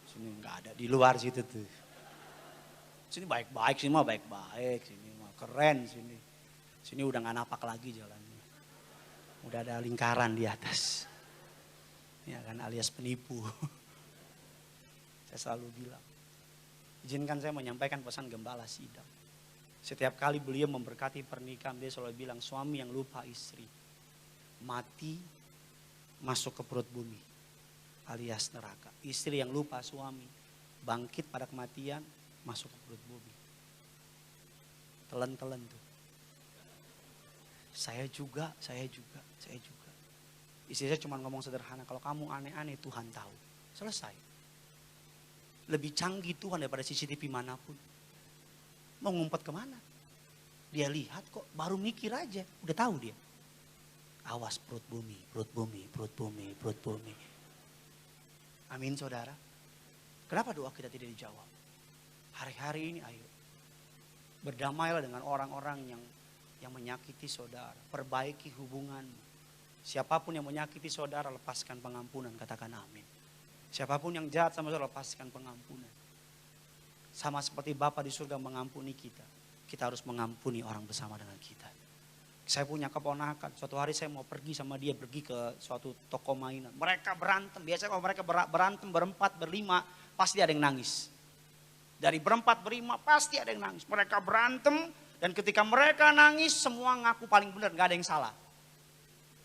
Sini nggak ada. Di luar situ tuh. Sini baik-baik, sini mah baik-baik, sini mah keren sini. Sini udah nggak napak lagi jalannya. Udah ada lingkaran di atas. Ya kan alias penipu. Saya selalu bilang. Izinkan saya menyampaikan pesan gembala sidang. Setiap kali beliau memberkati pernikahan, dia selalu bilang suami yang lupa istri, mati masuk ke perut bumi alias neraka. Istri yang lupa suami, bangkit pada kematian, masuk ke perut bumi. Telan-telan tuh. Saya juga. Istri saya cuma ngomong sederhana, kalau kamu aneh-aneh Tuhan tahu. Selesai. Lebih canggih Tuhan daripada CCTV manapun. Mau ngumpet kemana? Dia lihat kok, baru mikir aja. Udah tahu dia. Awas perut bumi. Amin saudara. Kenapa doa kita tidak dijawab? Hari-hari ini ayo. Berdamailah dengan orang-orang yang menyakiti saudara. Perbaiki hubungan. Siapapun yang menyakiti saudara, lepaskan pengampunan. Katakan amin. Siapapun yang jahat sama saudara, lepaskan pengampunan. Sama seperti Bapa di surga mengampuni kita. Kita harus mengampuni orang bersama dengan kita. Saya punya keponakan. Suatu hari saya mau pergi sama dia. Pergi ke suatu toko mainan. Mereka berantem. Biasanya kalau mereka berantem berempat, berlima. Pasti ada yang nangis. Dari berempat, berlima pasti ada yang nangis. Mereka berantem. Dan ketika mereka nangis semua ngaku paling benar. Gak ada yang salah.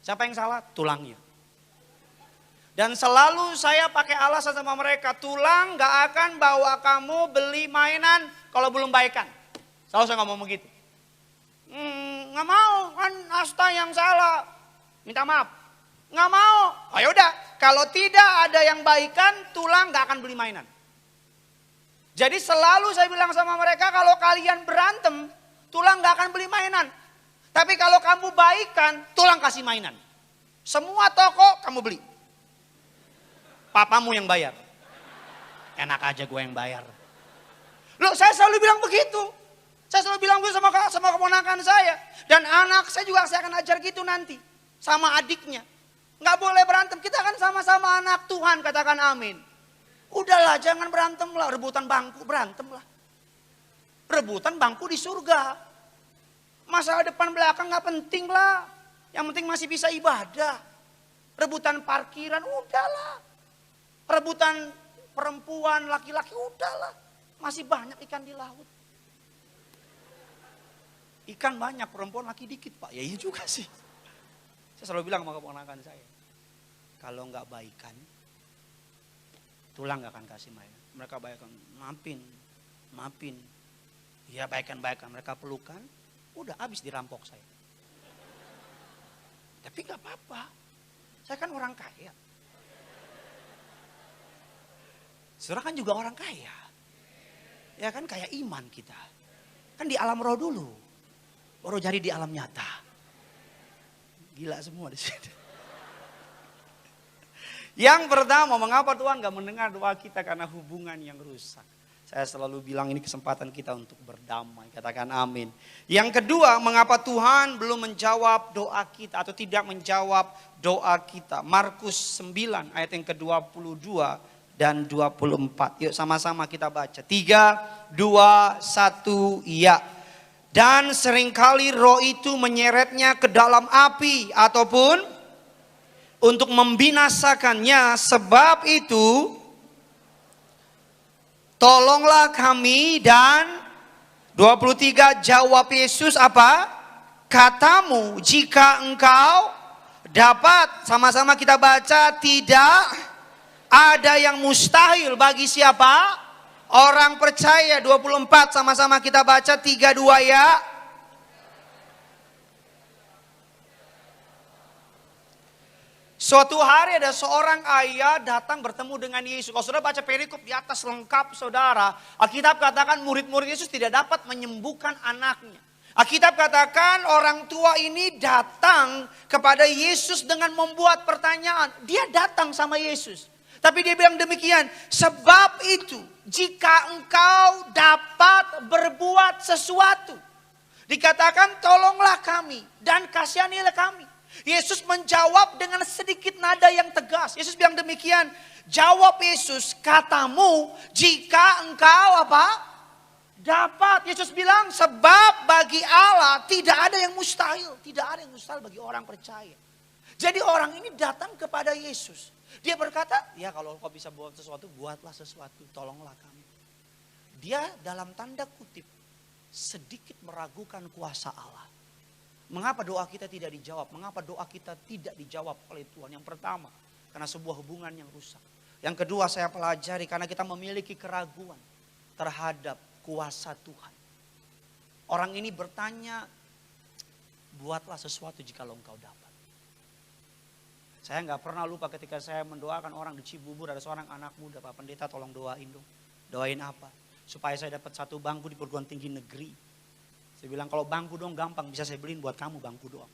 Siapa yang salah? Tulangnya. Dan selalu saya pakai alasan sama mereka, tulang gak akan bawa kamu beli mainan kalau belum baikan. Selalu saya ngomong begitu. Gak mau, kan Asta yang salah. Minta maaf. Gak mau. Oh yaudah, kalau tidak ada yang baikan, tulang gak akan beli mainan. Jadi selalu saya bilang sama mereka, kalau kalian berantem, tulang gak akan beli mainan. Tapi kalau kamu baikan, tulang kasih mainan. Semua toko kamu beli. Papamu yang bayar. Enak aja gue yang bayar. Loh saya selalu bilang begitu. Saya selalu bilang begitu sama keponakan saya. Dan anak saya juga saya akan ajar gitu nanti. Sama adiknya. Gak boleh berantem. Kita kan sama-sama anak Tuhan. Katakan amin. Udahlah jangan berantem lah. Rebutan bangku berantem lah. Rebutan bangku di surga. Masalah depan belakang gak penting lah. Yang penting masih bisa ibadah. Rebutan parkiran udahlah. Rebutan perempuan, laki-laki udahlah. Masih banyak ikan di laut. Ikan banyak, perempuan laki dikit Pak. Ya iya juga sih. Saya selalu bilang sama keponakan saya. Kalau nggak baikan, tulang nggak akan kasih main. Mereka baikan, maafin. Ya baikan. Mereka pelukan, udah habis dirampok saya. Tapi nggak apa-apa. Saya kan orang kaya. Saudara kan juga orang kaya. Ya kan kaya iman kita. Kan di alam roh dulu. Baru jadi di alam nyata. Gila semua di sini. Yang pertama, mengapa Tuhan gak mendengar doa kita karena hubungan yang rusak. Saya selalu bilang ini kesempatan kita untuk berdamai. Katakan amin. Yang kedua, mengapa Tuhan belum menjawab doa kita atau tidak menjawab doa kita. Markus 9 ayat yang ke-22 dan 24. Yuk sama-sama kita baca. 3, 2, 1, ya. Dan seringkali roh itu menyeretnya ke dalam api ataupun untuk membinasakannya. Sebab itu tolonglah kami. Dan 23 jawab Yesus apa? Katamu jika engkau dapat. Sama-sama kita baca. Tidak ada yang mustahil bagi siapa? Orang percaya 24, sama-sama kita baca 3-2 ya. Suatu hari ada seorang ayah datang bertemu dengan Yesus. Kalau saudara baca perikop di atas lengkap saudara. Alkitab katakan murid-murid Yesus tidak dapat menyembuhkan anaknya. Alkitab katakan orang tua ini datang kepada Yesus dengan membuat pertanyaan. Dia datang sama Yesus. Tapi dia bilang demikian. Sebab itu jika engkau dapat berbuat sesuatu. Dikatakan tolonglah kami dan kasihanilah kami. Yesus menjawab dengan sedikit nada yang tegas. Yesus bilang demikian. Jawab Yesus, katamu jika engkau apa? Dapat. Yesus bilang sebab bagi Allah tidak ada yang mustahil. Tidak ada yang mustahil bagi orang percaya. Jadi orang ini datang kepada Yesus. Dia berkata, ya kalau kau bisa buat sesuatu, buatlah sesuatu. Tolonglah kami. Dia dalam tanda kutip sedikit meragukan kuasa Allah. Mengapa doa kita tidak dijawab? Mengapa doa kita tidak dijawab oleh Tuhan? Yang pertama, karena sebuah hubungan yang rusak. Yang kedua saya pelajari karena kita memiliki keraguan terhadap kuasa Tuhan. Orang ini bertanya, buatlah sesuatu jika engkau dapat. Saya nggak pernah lupa ketika saya mendoakan orang di Cibubur, ada seorang anak muda, Pak Pendeta tolong doain dong. Doain apa? Supaya saya dapat satu bangku di perguruan tinggi negeri. Saya bilang kalau bangku dong gampang, bisa saya beliin buat kamu bangku doang.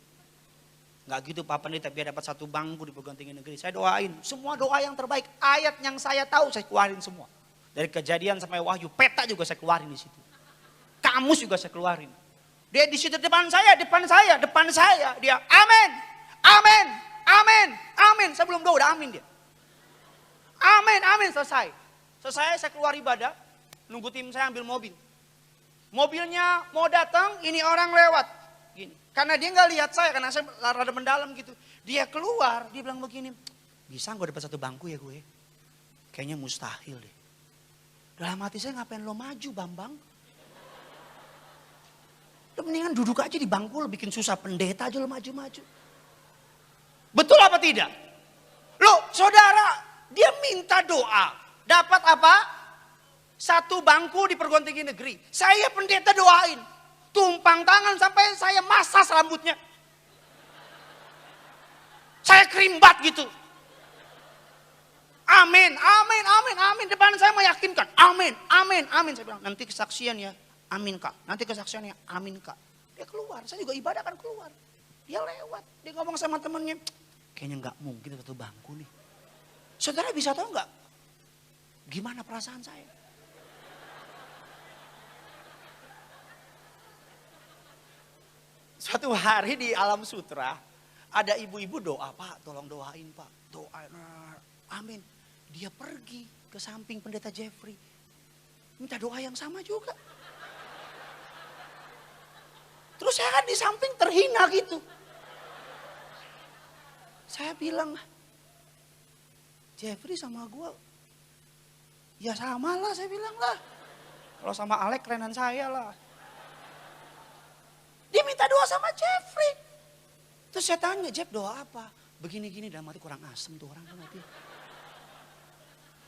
Nggak gitu Pak Pendeta, biar dapat satu bangku di perguruan tinggi negeri. Saya doain, semua doa yang terbaik, ayat yang saya tahu saya keluarin semua. Dari Kejadian sampai Wahyu, peta juga saya keluarin di situ. Kamus juga saya keluarin. Dia di situ depan saya. Dia amin, amin, amin, amin. Saya belum doa, udah amin dia. Amin, amin, selesai. Selesai saya keluar ibadah, nunggu tim saya ambil mobil. Mobilnya mau datang, ini orang lewat. Gini. Karena dia nggak lihat saya, karena saya rada mendalam gitu. Dia keluar, dia bilang begini, bisa gue dapat satu bangku ya gue? Kayaknya mustahil deh. Dalam hati saya, ngapain lo maju Bambang? Lo mendingan duduk aja di bangku, lo bikin susah pendeta aja lo maju-maju. Betul apa tidak? Lo saudara, dia minta doa. Dapat apa? Satu bangku di perguruan tinggi negeri. Saya pendeta doain. Tumpang tangan sampai saya masas rambutnya. Saya kerimbat gitu. Amin, amin, amin, amin. Depan saya meyakinkan. Amin, amin, amin. Saya bilang nanti kesaksian ya. Amin Kak. Nanti kesaksiannya amin Kak. Dia keluar. Saya juga ibadah kan keluar. Dia lewat. Dia ngomong sama temennya. Kayaknya nggak mungkin satu bangku nih. Saudara bisa tahu nggak? Gimana perasaan saya? Suatu hari di Alam Sutra, ada ibu-ibu doa, Pak tolong doain Pak. Doain, amin. Dia pergi ke samping pendeta Jeffrey. Minta doa yang sama juga. Terus saya kan di samping terhina gitu. Saya bilang, Jeffrey sama gue, ya sama lah saya bilang lah. Kalau sama Alek kerenan saya lah. Dia minta doa sama Jeffrey. Terus saya tanya, Jeff doa apa? Begini-gini dalam hati kurang asem tuh orang kan hati.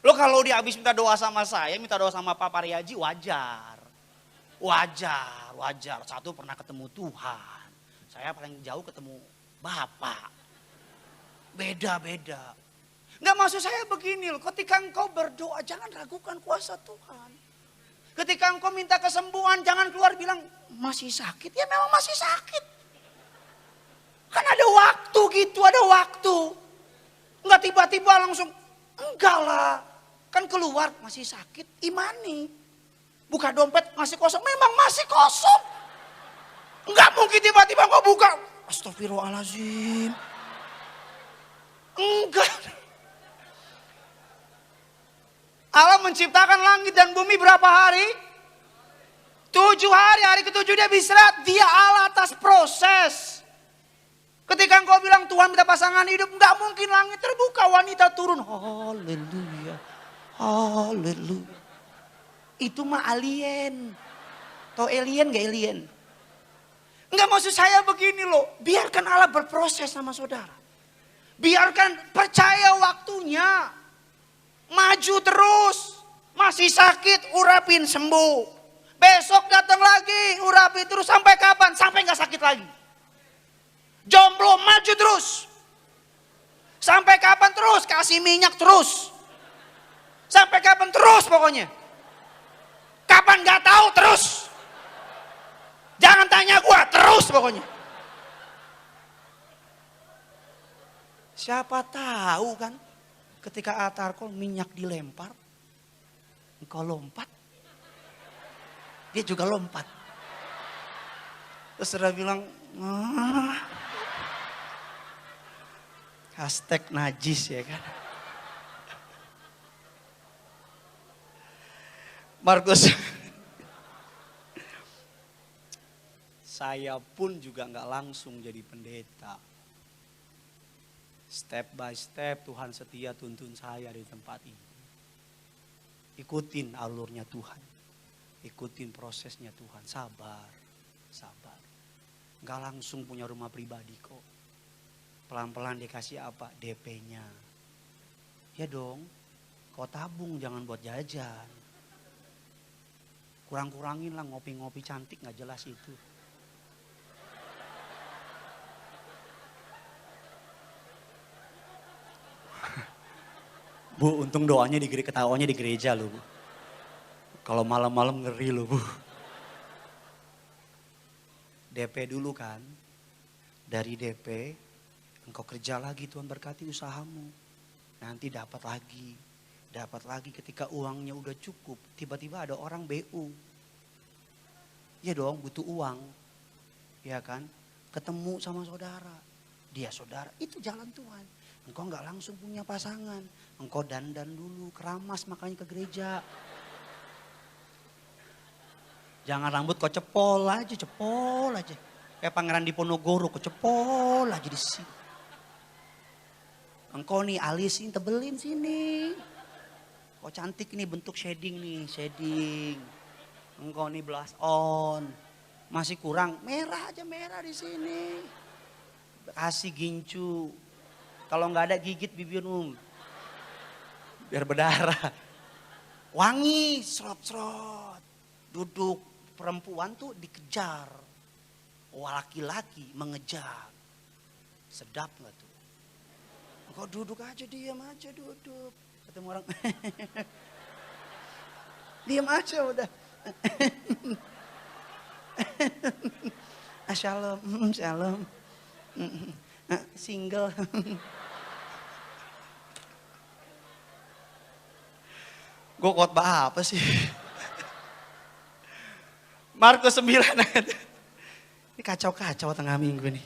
Lo kalau dia habis minta doa sama saya, minta doa sama Pak Pariaji wajar. Wajar. Satu pernah ketemu Tuhan. Saya paling jauh ketemu Bapak. Beda-beda. Nggak maksud saya begini loh, ketika engkau berdoa jangan ragukan kuasa Tuhan. Ketika engkau minta kesembuhan jangan keluar bilang masih sakit, ya memang masih sakit. Kan ada waktu gitu, ada waktu. Enggak tiba-tiba langsung, enggak lah. Kan keluar masih sakit, imani. Buka dompet masih kosong, memang masih kosong. Enggak mungkin tiba-tiba engkau buka. Astagfirullahaladzim. Enggak. Allah menciptakan langit dan bumi berapa hari? 7 hari, hari ke-7 dia beristirahat. Dia Allah atas proses. Ketika engkau bilang Tuhan minta pasangan hidup, enggak mungkin langit terbuka, wanita turun. Haleluya, haleluya. Itu mah alien. Tau alien gak alien? Enggak maksud saya begini loh, biarkan Allah berproses sama saudara. Biarkan percaya waktunya. Maju terus. Masih sakit, urapin sembuh. Besok datang lagi, urapin terus sampai kapan? Sampai nggak sakit lagi. Jomblo maju terus. Sampai kapan terus? Kasih minyak terus. Sampai kapan terus pokoknya. Kapan nggak tahu terus. Jangan tanya gua, terus pokoknya. Siapa tahu kan ketika atarkol minyak dilempar, engkau lompat, dia juga lompat. Terus saudara bilang, hashtag najis ya kan. Markus, saya pun juga nggak langsung jadi pendeta. Step by step Tuhan setia tuntun saya di tempat ini. Ikutin alurnya Tuhan. Ikutin prosesnya Tuhan. Sabar. Sabar. Nggak langsung punya rumah pribadi kok. Pelan-pelan dikasih apa? DP-nya. Ya dong. Kau tabung jangan buat jajan. Kurang-kurangin lah ngopi-ngopi cantik nggak jelas itu. Bu, untung doanya di gereja, ketawanya di gereja loh, Bu. Kalau malam-malam ngeri loh, Bu. DP dulu kan. Dari DP, engkau kerja lagi, Tuhan berkati usahamu. Nanti dapat lagi. Dapat lagi ketika uangnya udah cukup. Tiba-tiba ada orang BU. Ya dong, butuh uang. Ya kan? Ketemu sama saudara. Dia saudara, itu jalan Tuhan. Engkau nggak langsung punya pasangan. Engkau dandan dulu, keramas makanya ke gereja. Jangan rambut kau cepol aja. Kayak Pangeran Diponegoro, kau cepol aja di sini. Engkau nih alisin, tebelin sini. Kau cantik nih bentuk shading nih, shading. Engkau nih blush on. Masih kurang, merah aja merah di sini. Kasih gincu. Kalau nggak ada gigit bibirmu. Biar berdarah. Wangi, serot-serot. Duduk perempuan tuh dikejar. Laki-laki mengejar. Sedap nggak tuh? Kau duduk aja, diam aja duduk. Ketemu orang. Diam aja udah. Shalom, shalom. Single. Gue khotbah apa sih? Markus 9 ayat. Ini kacau-kacau tengah minggu nih.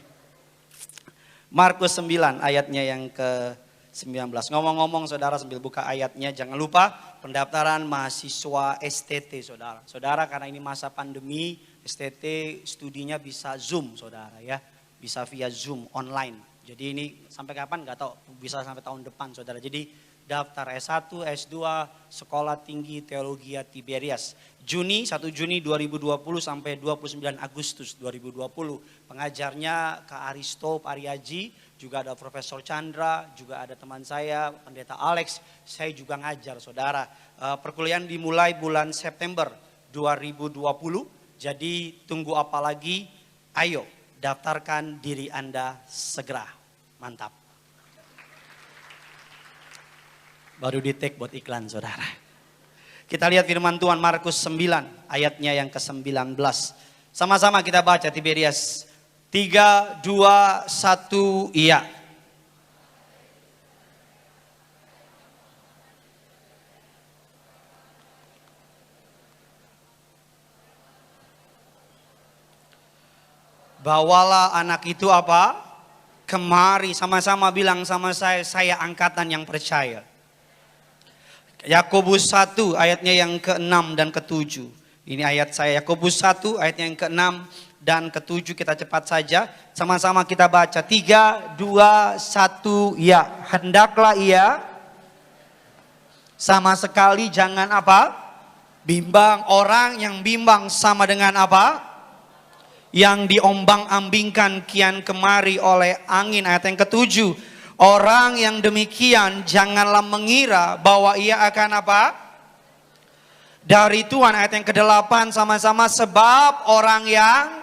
Markus 9 ayatnya yang ke-19. Ngomong-ngomong saudara sambil buka ayatnya, jangan lupa pendaftaran mahasiswa STT saudara. Saudara karena ini masa pandemi, STT studinya bisa Zoom saudara ya. Bisa via Zoom online. Jadi ini sampai kapan nggak tahu, bisa sampai tahun depan saudara. Jadi daftar S1, S2, Sekolah Tinggi Teologi Tiberias. 1 Juni 2020 sampai 29 Agustus 2020. Pengajarnya Kak Aristo Pariaji, juga ada Profesor Chandra, juga ada teman saya Pendeta Alex. Saya juga ngajar saudara. Perkuliahan dimulai bulan September 2020. Jadi tunggu apa lagi? Ayo daftarkan diri Anda segera. Mantap. Baru di take buat iklan saudara. Kita lihat firman Tuhan Markus 9 ayatnya yang ke-19. Sama-sama kita baca Tiberias. 3, 2, 1, iya. Bawalah anak itu apa? Kemari, sama-sama bilang sama saya angkatan yang percaya. Yakobus 1 ayatnya yang ke-6 dan ke-7. Ini ayat saya Yakobus 1 ayatnya yang ke-6 dan ke-7, kita cepat saja. Sama-sama kita baca 3, 2, 1, ya. Hendaklah ia sama sekali jangan apa? Bimbang. Orang yang bimbang sama dengan apa? Yang diombang-ambingkan kian kemari oleh angin. Ayat yang ke-7. Orang yang demikian janganlah mengira bahwa ia akan apa? dari Tuhan. Ayat yang ke-8 sama-sama. Sebab orang yang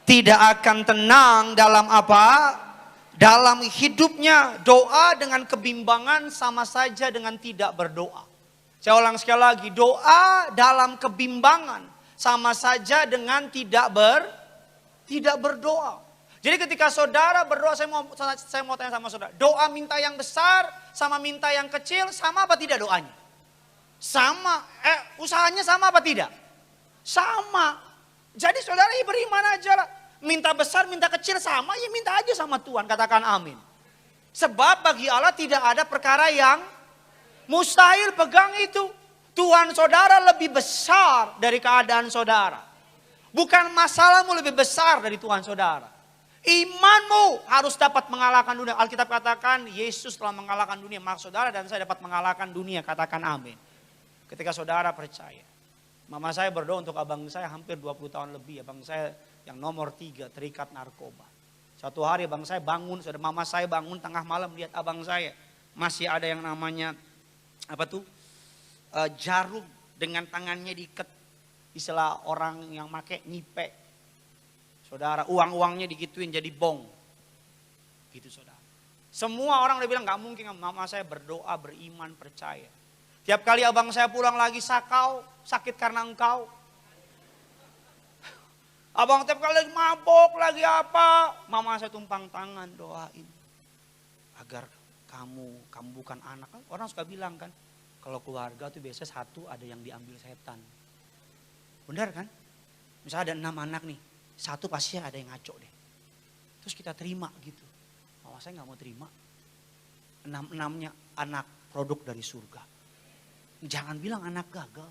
tidak akan tenang dalam apa? Dalam hidupnya. Doa dengan kebimbangan sama saja dengan tidak berdoa. Saya ulang sekali lagi. Doa dalam kebimbangan sama saja dengan tidak berdoa. Jadi ketika saudara berdoa, saya mau tanya sama saudara. Doa minta yang besar sama minta yang kecil sama apa tidak doanya? Sama. Usahanya sama apa tidak? Sama. Jadi saudara beriman aja lah. Minta besar, minta kecil sama, ya minta aja sama Tuhan. Katakan amin. Sebab bagi Allah tidak ada perkara yang mustahil. Pegang itu. Tuhan saudara lebih besar dari keadaan saudara. Bukan masalahmu lebih besar dari Tuhan saudara. Imanmu harus dapat mengalahkan dunia. Alkitab katakan Yesus telah mengalahkan dunia. Maka saudara dan saya dapat mengalahkan dunia. Katakan amin. Ketika saudara percaya. Mama saya berdoa untuk abang saya hampir 20 tahun lebih. Abang saya yang nomor 3 terikat narkoba. Suatu hari abang saya bangun. Mama saya bangun tengah malam lihat abang saya. Masih ada yang namanya jarum dengan tangannya diikat. Istilah orang yang make nyipe. Saudara, uang-uangnya digituin jadi bong. Gitu saudara. Semua orang udah bilang gak mungkin. Mama saya berdoa, beriman, percaya. Tiap kali abang saya pulang lagi sakau, sakit karena engkau. Abang tiap kali lagi mabok, lagi apa. Mama saya tumpang tangan doain. Agar kamu bukan anak. Orang suka bilang kan. Kalau keluarga tuh biasanya satu ada yang diambil setan. Benar kan? Misalnya ada 6 anak nih. Satu pasti ada yang ngaco deh. Terus kita terima gitu. Mama saya gak mau terima. 6-6-nya anak produk dari surga. Jangan bilang anak gagal.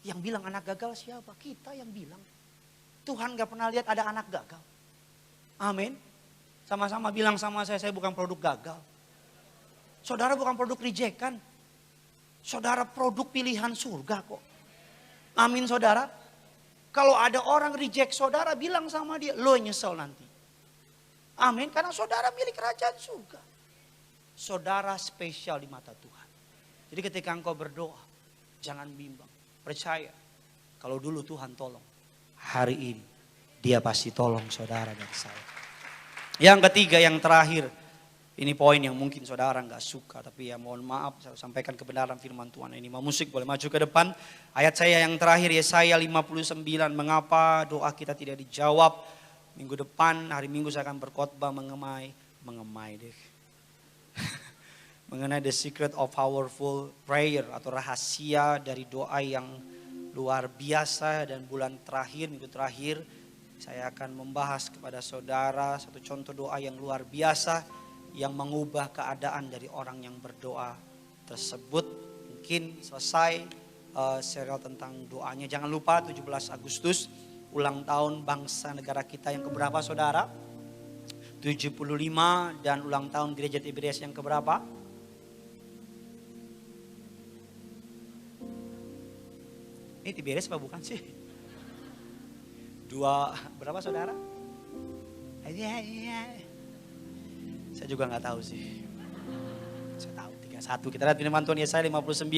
Yang bilang anak gagal siapa? Kita yang bilang. Tuhan gak pernah lihat ada anak gagal. Amin. Sama-sama bilang sama saya bukan produk gagal. Saudara bukan produk rejekan. Saudara produk pilihan surga kok. Amin saudara. Kalau ada orang reject saudara bilang sama dia, lo nyesel nanti. Amin, karena saudara milik kerajaan surga. Saudara spesial di mata Tuhan. Jadi ketika engkau berdoa, jangan bimbang. Percaya, kalau dulu Tuhan tolong. Hari ini, dia pasti tolong saudara dan saya. Yang ketiga, yang terakhir. Ini poin yang mungkin saudara nggak suka, tapi ya mohon maaf saya sampaikan kebenaran firman Tuhan. Ini mau musik boleh maju ke depan. Ayat saya yang terakhir Yesaya 59. Mengapa doa kita tidak dijawab? Minggu depan hari Minggu saya akan berkhotbah mengenai deh. Mengenai the secret of powerful prayer atau rahasia dari doa yang luar biasa. Dan bulan terakhir, minggu terakhir saya akan membahas kepada saudara satu contoh doa yang luar biasa yang mengubah keadaan dari orang yang berdoa tersebut. Mungkin selesai serial tentang doanya. Jangan lupa 17 Agustus ulang tahun bangsa negara kita yang keberapa saudara? 75 dan ulang tahun gereja Tiberias yang keberapa? Ini Tiberias apa bukan sih? Berapa saudara? Saya juga nggak tahu sih. Saya tahu 31. Kita lihat firman Tuhan Yesaya 59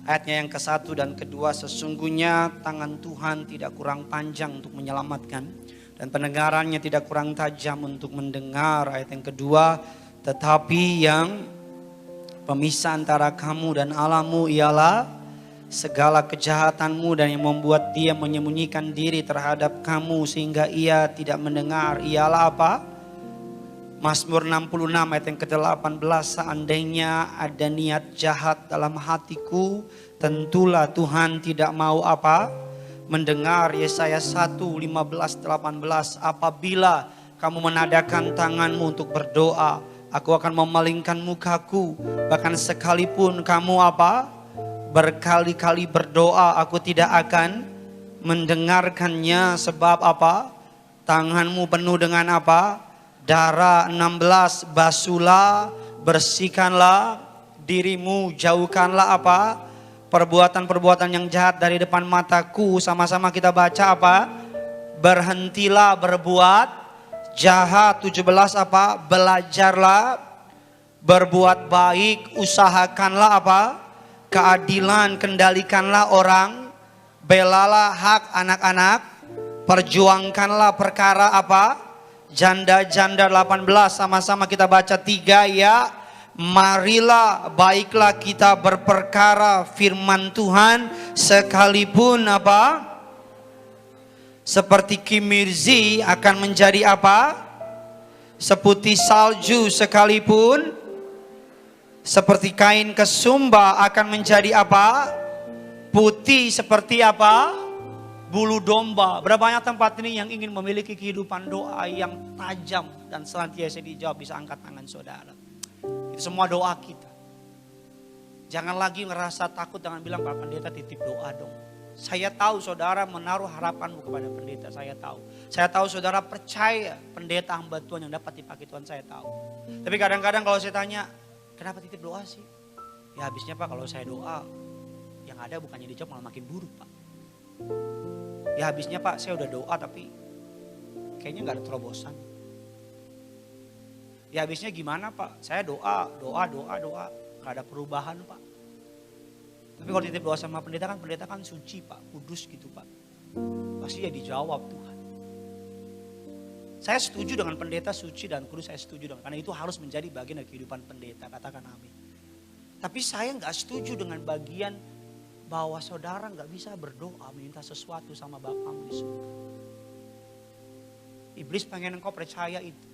ayatnya yang ke-1 dan ke-2. Sesungguhnya tangan Tuhan tidak kurang panjang untuk menyelamatkan dan pendengarannya tidak kurang tajam untuk mendengar. Ayat yang kedua, tetapi yang pemisah antara kamu dan Allahmu ialah segala kejahatanmu dan yang membuat dia menyembunyikan diri terhadap kamu sehingga ia tidak mendengar ialah apa? Mazmur 66 ayat yang ke-18, seandainya ada niat jahat dalam hatiku, tentulah Tuhan tidak mau apa? Mendengar. Yesaya 1:15-18, apabila kamu menadakan tanganmu untuk berdoa, aku akan memalingkan mukaku, bahkan sekalipun kamu apa? Berkali-kali berdoa, aku tidak akan mendengarkannya. Sebab apa? Tanganmu penuh dengan apa? Darah. 16, basuhlah, bersihkanlah dirimu, jauhkanlah apa? Perbuatan-perbuatan yang jahat dari depan mataku. Sama-sama kita baca apa? Berhentilah berbuat jahat. 17 apa? Belajarlah berbuat baik, usahakanlah apa? keadilan kendalikanlah orang, belalah hak anak-anak, perjuangkanlah perkara apa? Janda-janda. 18, sama-sama kita baca 3 ya. Marilah baiklah kita berperkara firman Tuhan sekalipun apa? Seperti kimirzi akan menjadi apa? Seputih salju, sekalipun seperti kain kesumba akan menjadi apa? Putih seperti apa? Bulu domba. Berapa banyak tempat ini yang ingin memiliki kehidupan doa yang tajam dan senantiasa dijawab, bisa angkat tangan saudara. Itu semua doa kita. Jangan lagi ngerasa takut dengan bilang, Pak Pendeta titip doa dong. Saya tahu saudara menaruh harapanmu kepada pendeta, saya tahu. Saya tahu saudara percaya pendeta hamba Tuhan yang dapat dipakai Tuhan, saya tahu. Tapi kadang-kadang kalau saya tanya, kenapa titip doa sih? Ya habisnya Pak, kalau saya doa, yang ada bukannya dijawab malah makin buruk Pak. Ya habisnya Pak, saya udah doa tapi kayaknya gak ada terobosan. Ya habisnya gimana Pak? Saya doa, gak ada perubahan Pak. Tapi kalau titip doa sama pendeta kan suci Pak, kudus gitu Pak. Pasti ya dijawab Tuhan. Saya setuju dengan pendeta suci dan kudus, saya setuju dengan, karena itu harus menjadi bagian dari kehidupan pendeta, katakan amin. Tapi saya gak setuju dengan bagian bahwa saudara gak bisa berdoa minta sesuatu sama Bapamu di surga. Iblis pengen engkau percaya itu.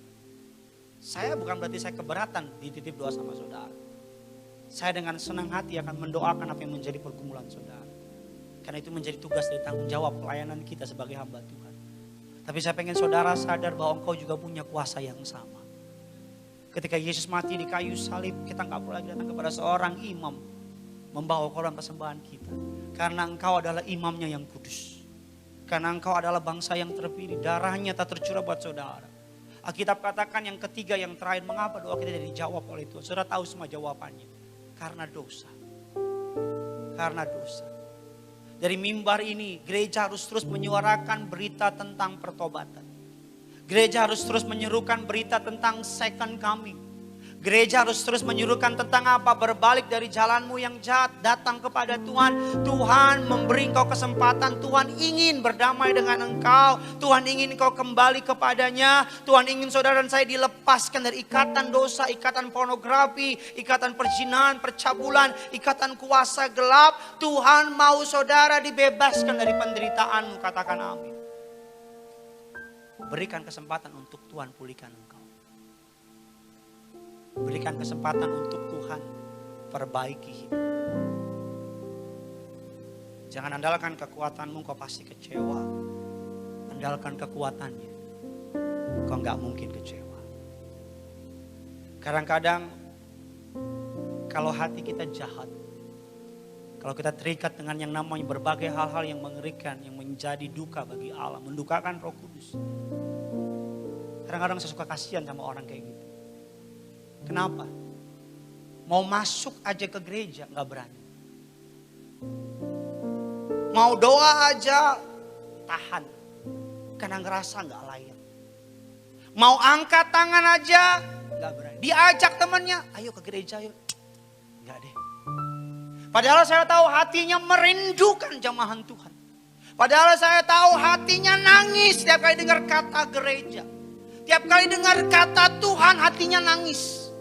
Saya bukan berarti saya keberatan dititip doa sama saudara. Saya dengan senang hati akan mendoakan apa yang menjadi pergumulan saudara. Karena itu menjadi tugas dan tanggung jawab pelayanan kita sebagai hamba Tuhan. Tapi saya pengen saudara sadar bahwa engkau juga punya kuasa yang sama. Ketika Yesus mati di kayu salib, kita gak perlu lagi datang kepada seorang imam membawa korban persembahan kita. Karena engkau adalah imamnya yang kudus. Karena engkau adalah bangsa yang terpilih, darahnya tak tercurah buat saudara. Alkitab katakan yang ketiga, yang terakhir, mengapa doa kita tidak dijawab oleh Tuhan? Saudara tahu semua jawabannya. Karena dosa. Karena dosa. Dari mimbar ini, gereja harus terus menyuarakan berita tentang pertobatan. Gereja harus terus menyerukan berita tentang second coming. Gereja harus terus menyuruhkan tentang apa? Berbalik dari jalanmu yang jahat, datang kepada Tuhan. Tuhan memberi engkau kesempatan. Tuhan ingin berdamai dengan engkau. Tuhan ingin engkau kembali kepadanya. Tuhan ingin saudara dan saya dilepaskan dari ikatan dosa, ikatan pornografi, ikatan perzinahan, percabulan, ikatan kuasa gelap. Tuhan mau saudara dibebaskan dari penderitaanmu, katakan amin. Berikan kesempatan untuk Tuhan pulihkan engkau. Berikan kesempatan untuk Tuhan perbaiki hidup. Jangan andalkan kekuatanmu, kau pasti kecewa. Andalkan kekuatannya, kau gak mungkin kecewa. Kadang-kadang kalau hati kita jahat, kalau kita terikat dengan yang namanya berbagai hal-hal yang mengerikan, yang menjadi duka bagi Allah, mendukakan Roh Kudus. Kadang-kadang saya suka kasihan sama orang kayak gitu. Kenapa? Mau masuk aja ke gereja gak berani. Mau doa aja tahan. Karena ngerasa gak layak. Mau angkat tangan aja gak berani. Diajak temannya, ayo ke gereja yuk. Gak deh. Padahal saya tahu hatinya merindukan jamahan Tuhan. Padahal saya tahu hatinya nangis setiap kali dengar kata gereja. Tiap kali dengar kata Tuhan hatinya nangis.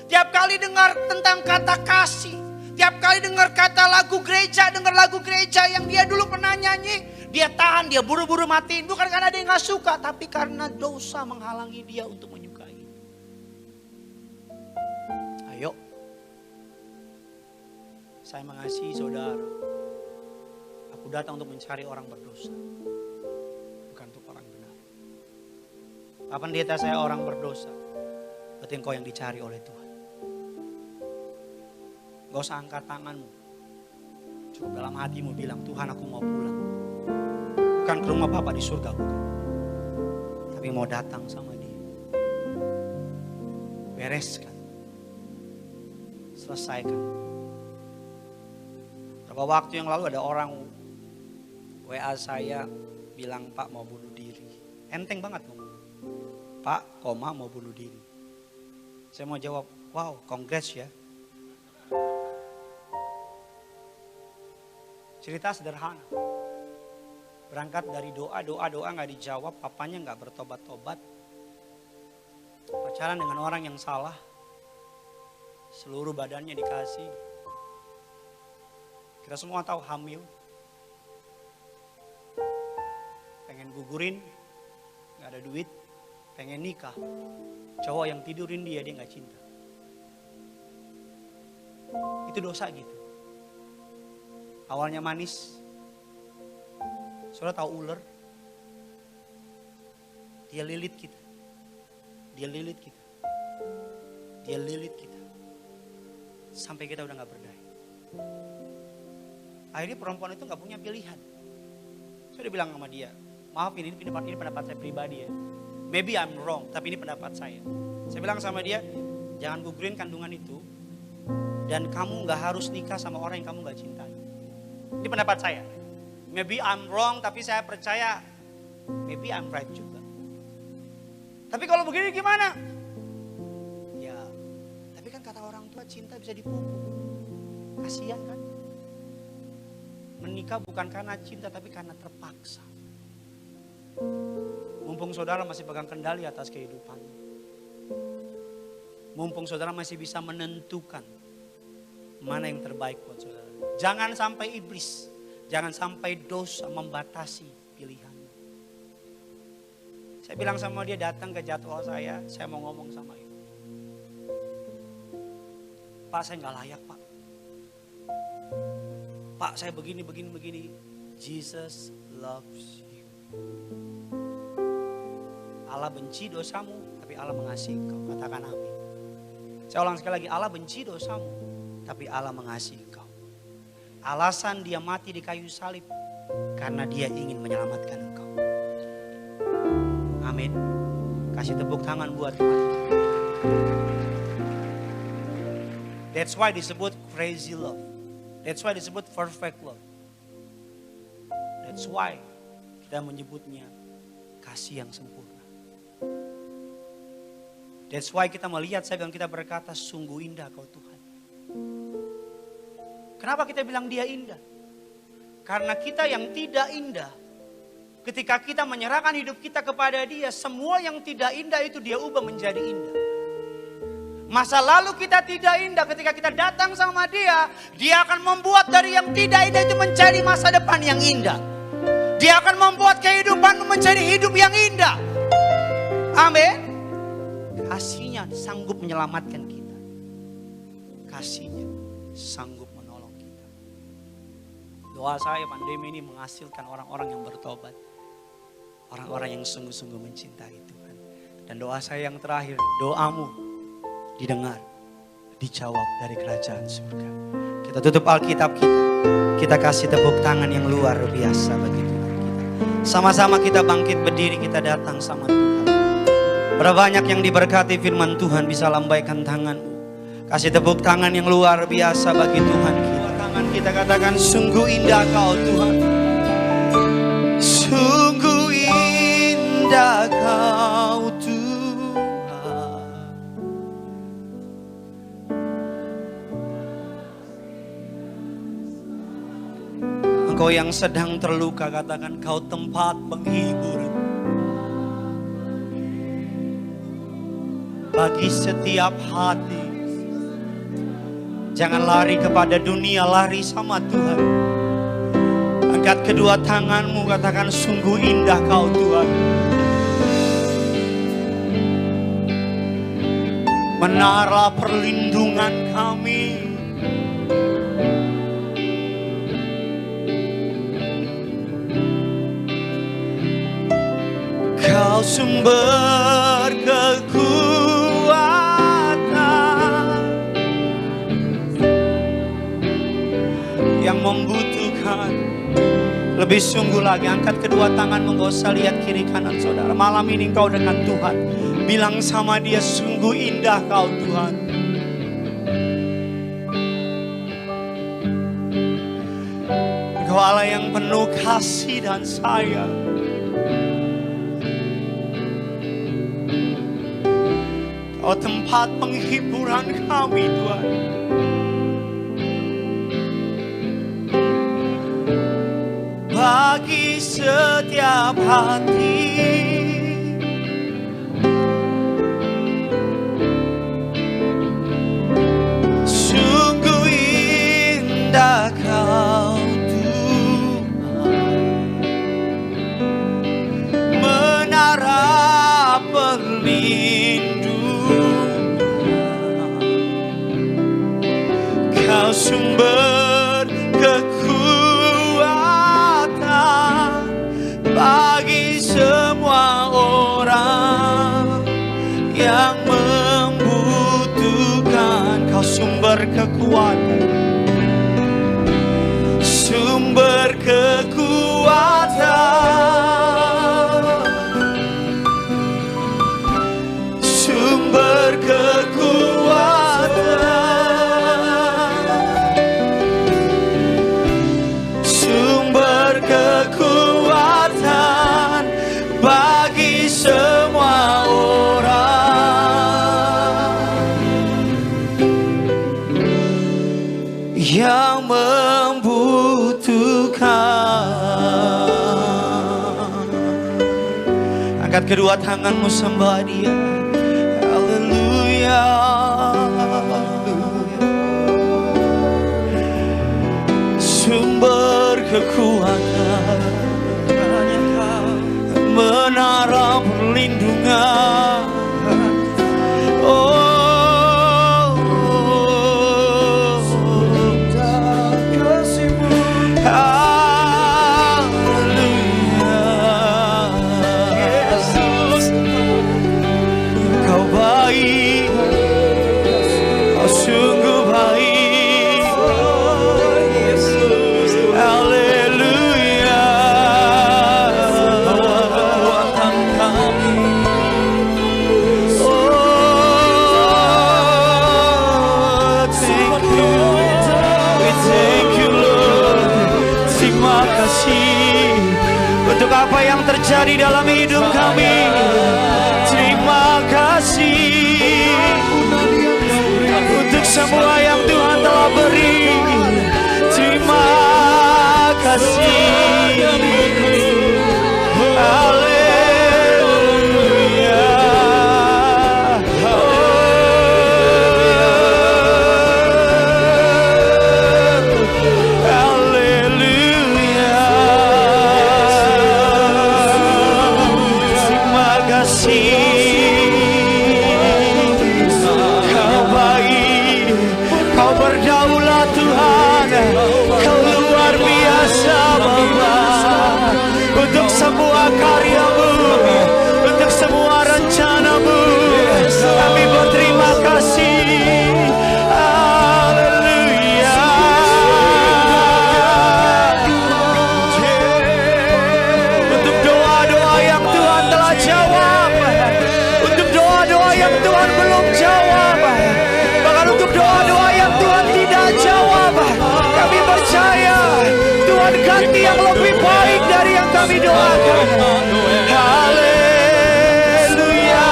Tiap kali dengar tentang kata kasih. Tiap kali dengar kata lagu gereja. Dengar lagu gereja yang dia dulu pernah nyanyi. Dia tahan, dia buru-buru matiin. Bukan karena dia gak suka. Tapi karena dosa menghalangi dia untuk menyukai. Ayo. Saya mengasihi saudara. Aku datang untuk mencari orang berdosa. Bukan untuk orang benar. Pak Pendeta, saya orang berdosa. Berarti engkau yang dicari oleh Tuhan. Gak usah angkat tanganmu. Cukup dalam hatimu bilang, Tuhan aku mau pulang. Bukan ke rumah Bapa di surga, bukan. Tapi mau datang sama dia. Bereskan. Selesaikan. Beberapa waktu yang lalu ada orang WA saya bilang, Pak mau bunuh diri. Enteng banget ngomong. Pak, koma mau bunuh diri. Saya mau jawab, wow, congrats ya. Cerita sederhana. Berangkat dari doa gak dijawab, papanya gak bertobat-tobat. Pacaran dengan orang yang salah. Seluruh badannya dikasih. Kita semua tahu hamil. Pengen gugurin, gak ada duit. Pengen nikah. Cowok yang tidurin dia gak cinta. Itu dosa gitu. Awalnya manis. Saudara tahu ular? Dia lilit kita. Dia lilit kita. Dia lilit kita. Sampai kita udah gak berdaya. Akhirnya perempuan itu gak punya pilihan. Saya udah bilang sama dia, maaf ini pendapat saya pribadi ya. Maybe I'm wrong, tapi ini pendapat saya. Saya bilang sama dia, jangan gugurin kandungan itu. Dan kamu gak harus nikah sama orang yang kamu gak cintai. Ini pendapat saya. Maybe I'm wrong, tapi saya percaya maybe I'm right juga. Tapi kalau begini gimana? Ya, tapi kan kata orang tua cinta bisa dipupuk. Kasihan kan? Menikah bukan karena cinta, tapi karena terpaksa. Mumpung saudara masih pegang kendali atas kehidupan. Mumpung saudara masih bisa menentukan mana yang terbaik buat saudara. Jangan sampai iblis, jangan sampai dosa membatasi pilihan. Saya bilang sama dia, datang ke jadwal saya mau ngomong sama ibu. Pak, saya gak layak, Pak. Pak, saya begini. Jesus loves you. Allah benci dosamu, tapi Allah mengasihi engkau. Katakan amin. Saya ulang sekali lagi, Allah benci dosamu, tapi Allah mengasihi engkau. Alasan dia mati di kayu salib, karena dia ingin menyelamatkan engkau. Amin. Kasih tepuk tangan buat Tuhan. That's why disebut crazy love. That's why disebut perfect love. That's why kita menyebutnya kasih yang sempurna. That's why kita melihat, saya bilang, kita berkata sungguh indah kau Tuhan. Kenapa kita bilang dia indah? Karena kita yang tidak indah, ketika kita menyerahkan hidup kita kepada dia, semua yang tidak indah itu dia ubah menjadi indah. Masa lalu kita tidak indah, ketika kita datang sama dia, dia akan membuat dari yang tidak indah itu menjadi masa depan yang indah. Dia akan membuat kehidupanmu menjadi hidup yang indah. Amin. Kasihnya sanggup menyelamatkan kita. Kasihnya sanggup menolong kita. Doa saya pandemi ini menghasilkan orang-orang yang bertobat. Orang-orang yang sungguh-sungguh mencintai Tuhan. Dan doa saya yang terakhir, doamu didengar, dijawab dari kerajaan surga. Kita tutup Alkitab kita. Kita kasih tepuk tangan yang luar biasa bagi Tuhan kita. Sama-sama kita bangkit berdiri, kita datang sama Tuhan. Berapa banyak yang diberkati firman Tuhan, bisa lambaikan tanganmu. Kasih tepuk tangan yang luar biasa bagi Tuhan kita. Tangan kita katakan, sungguh indah kau Tuhan. Sungguh indah kau Tuhan. Engkau yang sedang terluka, katakan, kau tempat penghibur bagi setiap hati. Jangan lari kepada dunia, lari sama Tuhan. Angkat kedua tanganmu, katakan, sungguh indah kau Tuhan. Menara perlindungan kami. Kau sumber kekuatan yang membutuhkan lebih sungguh lagi. Angkat kedua tanganmu, gak usah lihat kiri kanan saudara. Malam ini kau dengan Tuhan, bilang sama dia, sungguh indah kau Tuhan. Engkau Allah yang penuh kasih dan sayang. Oh, tempat penghiburan kami Tuhan. bagi setiap hati. Sungguh indah Kau Tuhan, menara perlindungan, Kau sumber kekuatan bagi semua orang yang membutuhkan. Kau sumber kekuatan, sumber kekuatan, sumber kekuatan, sumber kekuatan bagi semua orang yang membutuhkan. Angkat kedua tanganmu, sembah Dia. Haleluya. Sumber kekuatan, menara perlindungan. Untuk apa yang terjadi dalam hidup kami, terima kasih. Untuk semua yang Tuhan telah beri, terima kasih. Haleluya. Semua karyamu, untuk semua rencanamu, kami berterima kasih. Haleluya. Untuk doa-doa yang Tuhan telah jawab, untuk doa-doa yang Tuhan belum jawab, bahkan untuk doa-doa yang Tuhan tidak jawab, kami percaya Tuhan ganti yang lebih baik dari yang kami doakan. Haleluya. Haleluya.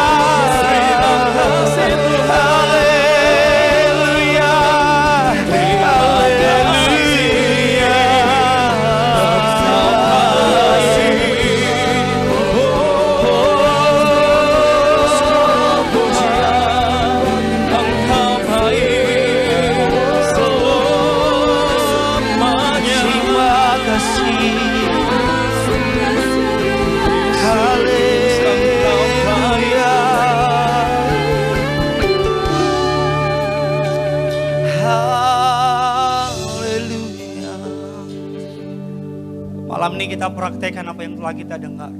Malam ini kita praktekkan apa yang telah kita dengar.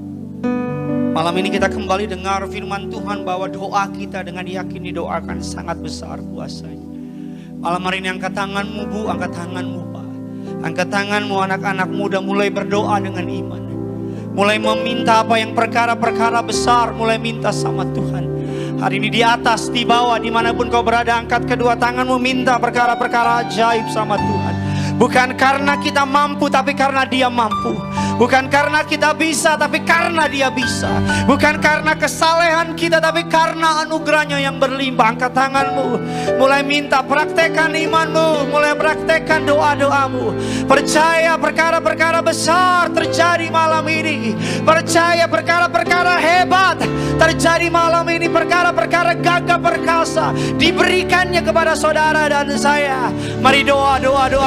Malam ini kita kembali dengar firman Tuhan bahwa doa kita dengan yakin didoakan sangat besar kuasanya. Malam hari ini angkat tanganmu Bu, angkat tanganmu Pak. Angkat tanganmu anak-anak muda, mulai berdoa dengan iman. Mulai meminta apa yang perkara-perkara besar, mulai minta sama Tuhan. Hari ini di atas, di bawah, dimanapun kau berada, angkat kedua tanganmu, minta perkara-perkara ajaib sama Tuhan. Bukan karena kita mampu, tapi karena Dia mampu. Bukan karena kita bisa, tapi karena Dia bisa. Bukan karena kesalehan kita, tapi karena anugerahnya yang berlimpah. Angkat tanganmu, mulai minta, praktekkan imanmu, mulai praktekkan doa-doamu. Percaya perkara-perkara besar terjadi malam ini. Percaya perkara-perkara hebat terjadi malam ini. Perkara-perkara gagah perkasa diberikannya kepada saudara dan saya. Mari doa,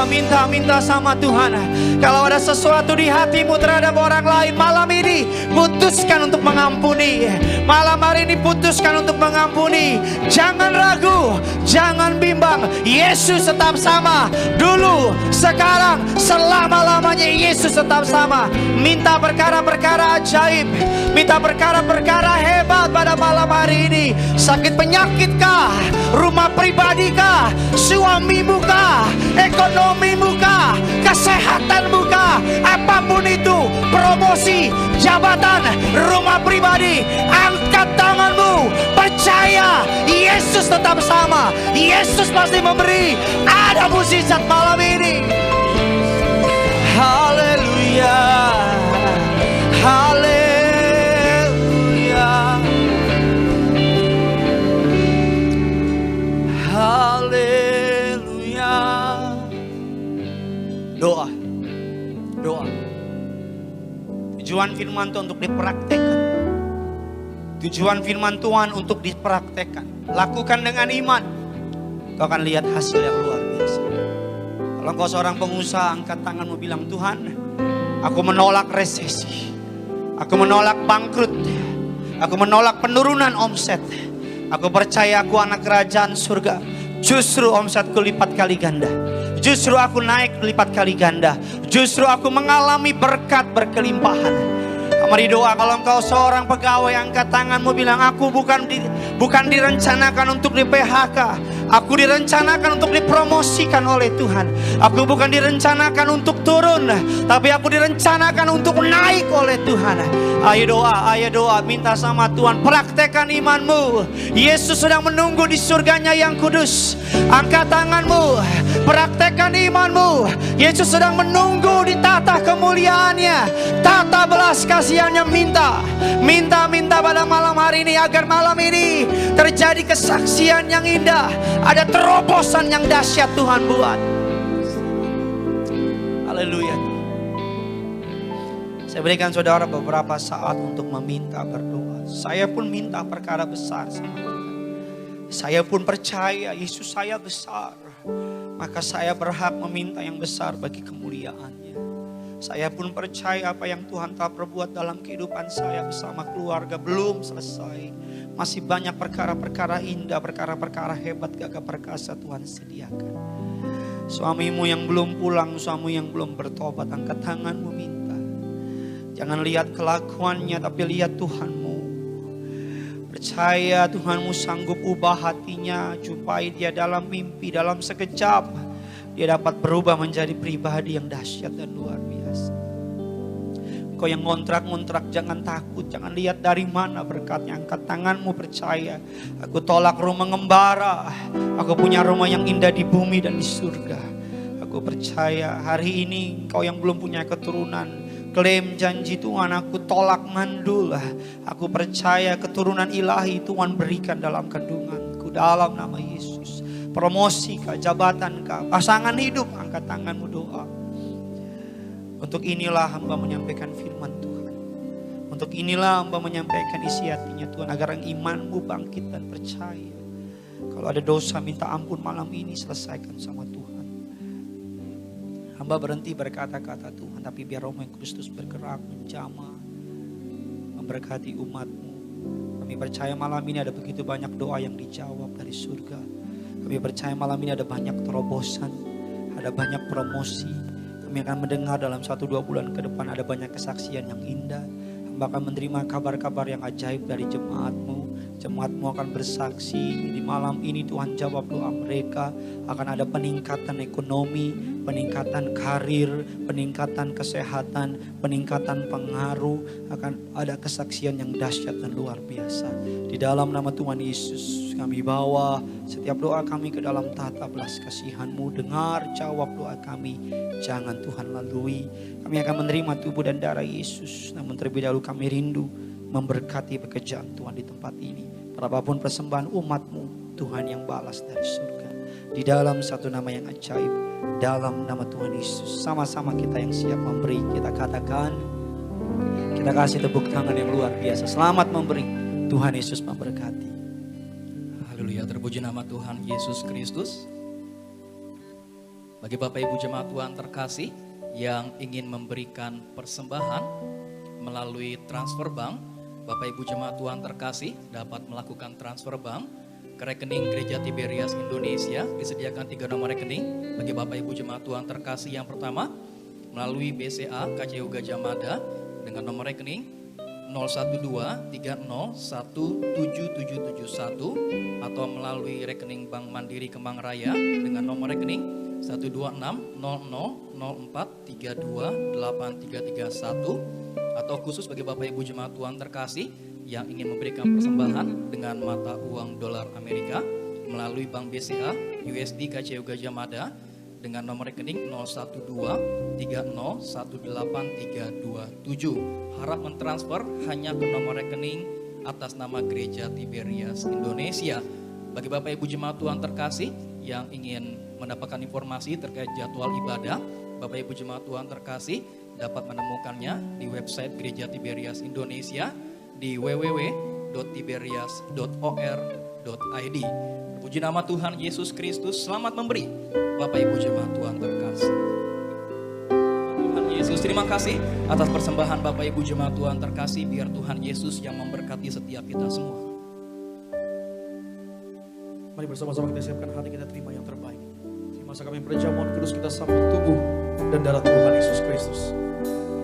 minta sama Tuhan. Kalau ada sesuatu di hatimu terhadap orang lain, malam ini putuskan untuk mengampuni. Malam hari ini putuskan untuk mengampuni. Jangan ragu, jangan bimbang. Yesus tetap sama, dulu, sekarang, selama-lamanya Yesus tetap sama. Minta perkara-perkara ajaib, minta perkara-perkara hebat pada malam hari ini. Sakit penyakitkah? Rumah pribadikah? Suamimukah? Ekonomimukah? Kesehatanmukah? Apapun itu, promosi, jabatan, rumah pribadi, angkat tanganmu. Percaya, Yesus tetap sama. Yesus pasti memberi. Ada mukjizat malam ini. Haleluya, haleluya, haleluya. Doa. Tujuan firman Tuhan untuk dipraktekkan. Tujuan firman Tuhan untuk dipraktekkan. Lakukan dengan iman. Kau akan lihat hasil yang luar biasa. Kalau kau seorang pengusaha, angkat tanganmu, bilang, Tuhan, aku menolak resesi. Aku menolak bangkrut. Aku menolak penurunan omset. Aku percaya aku anak kerajaan surga. Justru omsetku lipat kali ganda. Justru aku naik lipat kali ganda. Justru aku mengalami berkat berkelimpahan. Mari doa. Kalau engkau seorang pegawai, angkat tanganmu, bilang, aku bukan direncanakan untuk di PHK. Aku direncanakan untuk dipromosikan oleh Tuhan. Aku bukan direncanakan untuk turun, tapi aku direncanakan untuk naik oleh Tuhan. Ayo doa, minta sama Tuhan. Praktekkan imanmu. Yesus sedang menunggu di surganya yang kudus. Angkat tanganmu, praktekkan imanmu. Yesus sedang menunggu di tata kemuliaannya, tata belas kasihannya. Minta pada malam hari ini, agar malam ini terjadi kesaksian yang indah. Ada terobosan yang dahsyat Tuhan buat. Haleluya. Saya berikan saudara beberapa saat untuk meminta, berdoa. Saya pun minta perkara besar sama Tuhan. Saya pun percaya Yesus saya besar. Maka saya berhak meminta yang besar bagi kemuliaan-Nya. Saya pun percaya apa yang Tuhan telah perbuat dalam kehidupan saya bersama keluarga belum selesai. Masih banyak perkara-perkara indah, perkara-perkara hebat, gagah perkasa Tuhan sediakan. Suamimu yang belum pulang, suamimu yang belum bertobat, angkat tanganmu, minta. Jangan lihat kelakuannya, tapi lihat Tuhanmu. Percaya Tuhanmu sanggup ubah hatinya. Jumpai dia dalam mimpi, dalam sekejap. Dia dapat berubah menjadi pribadi yang dahsyat dan luar biasa. Kau yang ngontrak-ngontrak, jangan takut, jangan lihat dari mana berkatnya. Angkat tanganmu, percaya. Aku tolak rumah ngembara. Aku punya rumah yang indah di bumi dan di surga. Aku percaya hari ini kau yang belum punya keturunan, klaim janji Tuhan, aku tolak mandul. Aku percaya keturunan ilahi Tuhan berikan dalam kandunganku, dalam nama Yesus. Promosi kah, jabatan kah, pasangan hidup, angkat tanganmu, doa. Untuk inilah hamba menyampaikan firman Tuhan. Untuk inilah hamba menyampaikan isi hatinya Tuhan, agar imanmu bangkit dan percaya. Kalau ada dosa, minta ampun malam ini, selesaikan sama Tuhan. Hamba berhenti berkata-kata Tuhan, tapi biar Roh yang Kudus bergerak, menjamah, memberkati umatmu. Kami percaya malam ini ada begitu banyak doa yang dijawab dari surga. Kami percaya malam ini ada banyak terobosan, ada banyak promosi. Kami akan mendengar dalam 1-2 bulan ke depan ada banyak kesaksian yang indah. Hamba akan menerima kabar-kabar yang ajaib dari jemaatmu. Jemaatmu akan bersaksi di malam ini, Tuhan jawab doa mereka. Akan ada peningkatan ekonomi, peningkatan karir, peningkatan kesehatan, peningkatan pengaruh. Akan ada kesaksian yang dahsyat dan luar biasa. Di dalam nama Tuhan Yesus kami bawa setiap doa kami ke dalam tata belas kasihan-Mu. Dengar, jawab doa kami. Jangan Tuhan lalui. Kami akan menerima tubuh dan darah Yesus. Namun terlebih dahulu kami rindu memberkati pekerjaan Tuhan di tempat ini. Berapapun persembahan umat-Mu, Tuhan yang balas dari surga. Di dalam satu nama yang ajaib, dalam nama Tuhan Yesus. Sama-sama kita yang siap memberi, kita katakan, kita kasih tepuk tangan yang luar biasa. Selamat memberi, Tuhan Yesus memberkati. Haleluya, terpuji nama Tuhan Yesus Kristus. Bagi Bapak Ibu jemaat Tuhan terkasih yang ingin memberikan persembahan melalui transfer bank, Bapak Ibu jemaat Tuhan terkasih dapat melakukan transfer bank ke rekening Gereja Tiberias Indonesia. Disediakan 3 nomor rekening bagi Bapak Ibu jemaat Tuhan terkasih. Yang pertama melalui BCA KCU Gajah Mada dengan nomor rekening 01230177771 atau melalui rekening Bank Mandiri Kemang Raya dengan nomor rekening 1260004328331 atau khusus bagi Bapak Ibu jemaat Tuhan terkasih yang ingin memberikan persembahan dengan mata uang dolar Amerika melalui Bank BCA USD KCU Gajah Mada dengan nomor rekening 01230183327. Harap mentransfer hanya ke nomor rekening atas nama Gereja Tiberias Indonesia. Bagi Bapak Ibu jemaat Tuhan terkasih yang ingin mendapatkan informasi terkait jadwal ibadah, Bapak Ibu jemaat Tuhan terkasih dapat menemukannya di website Gereja Tiberias Indonesia di www.tiberias.or.id. Puji nama Tuhan Yesus Kristus. Selamat memberi Bapak Ibu jemaat Tuhan terkasih. Tuhan Yesus, terima kasih atas persembahan Bapak Ibu jemaat Tuhan terkasih. Biar Tuhan Yesus yang memberkati setiap kita semua. Mari bersama-sama kita siapkan hati kita terima yang terbaik. Di masa kami perjamuan kudus kita sambut tubuh dan darah Tuhan Yesus Kristus.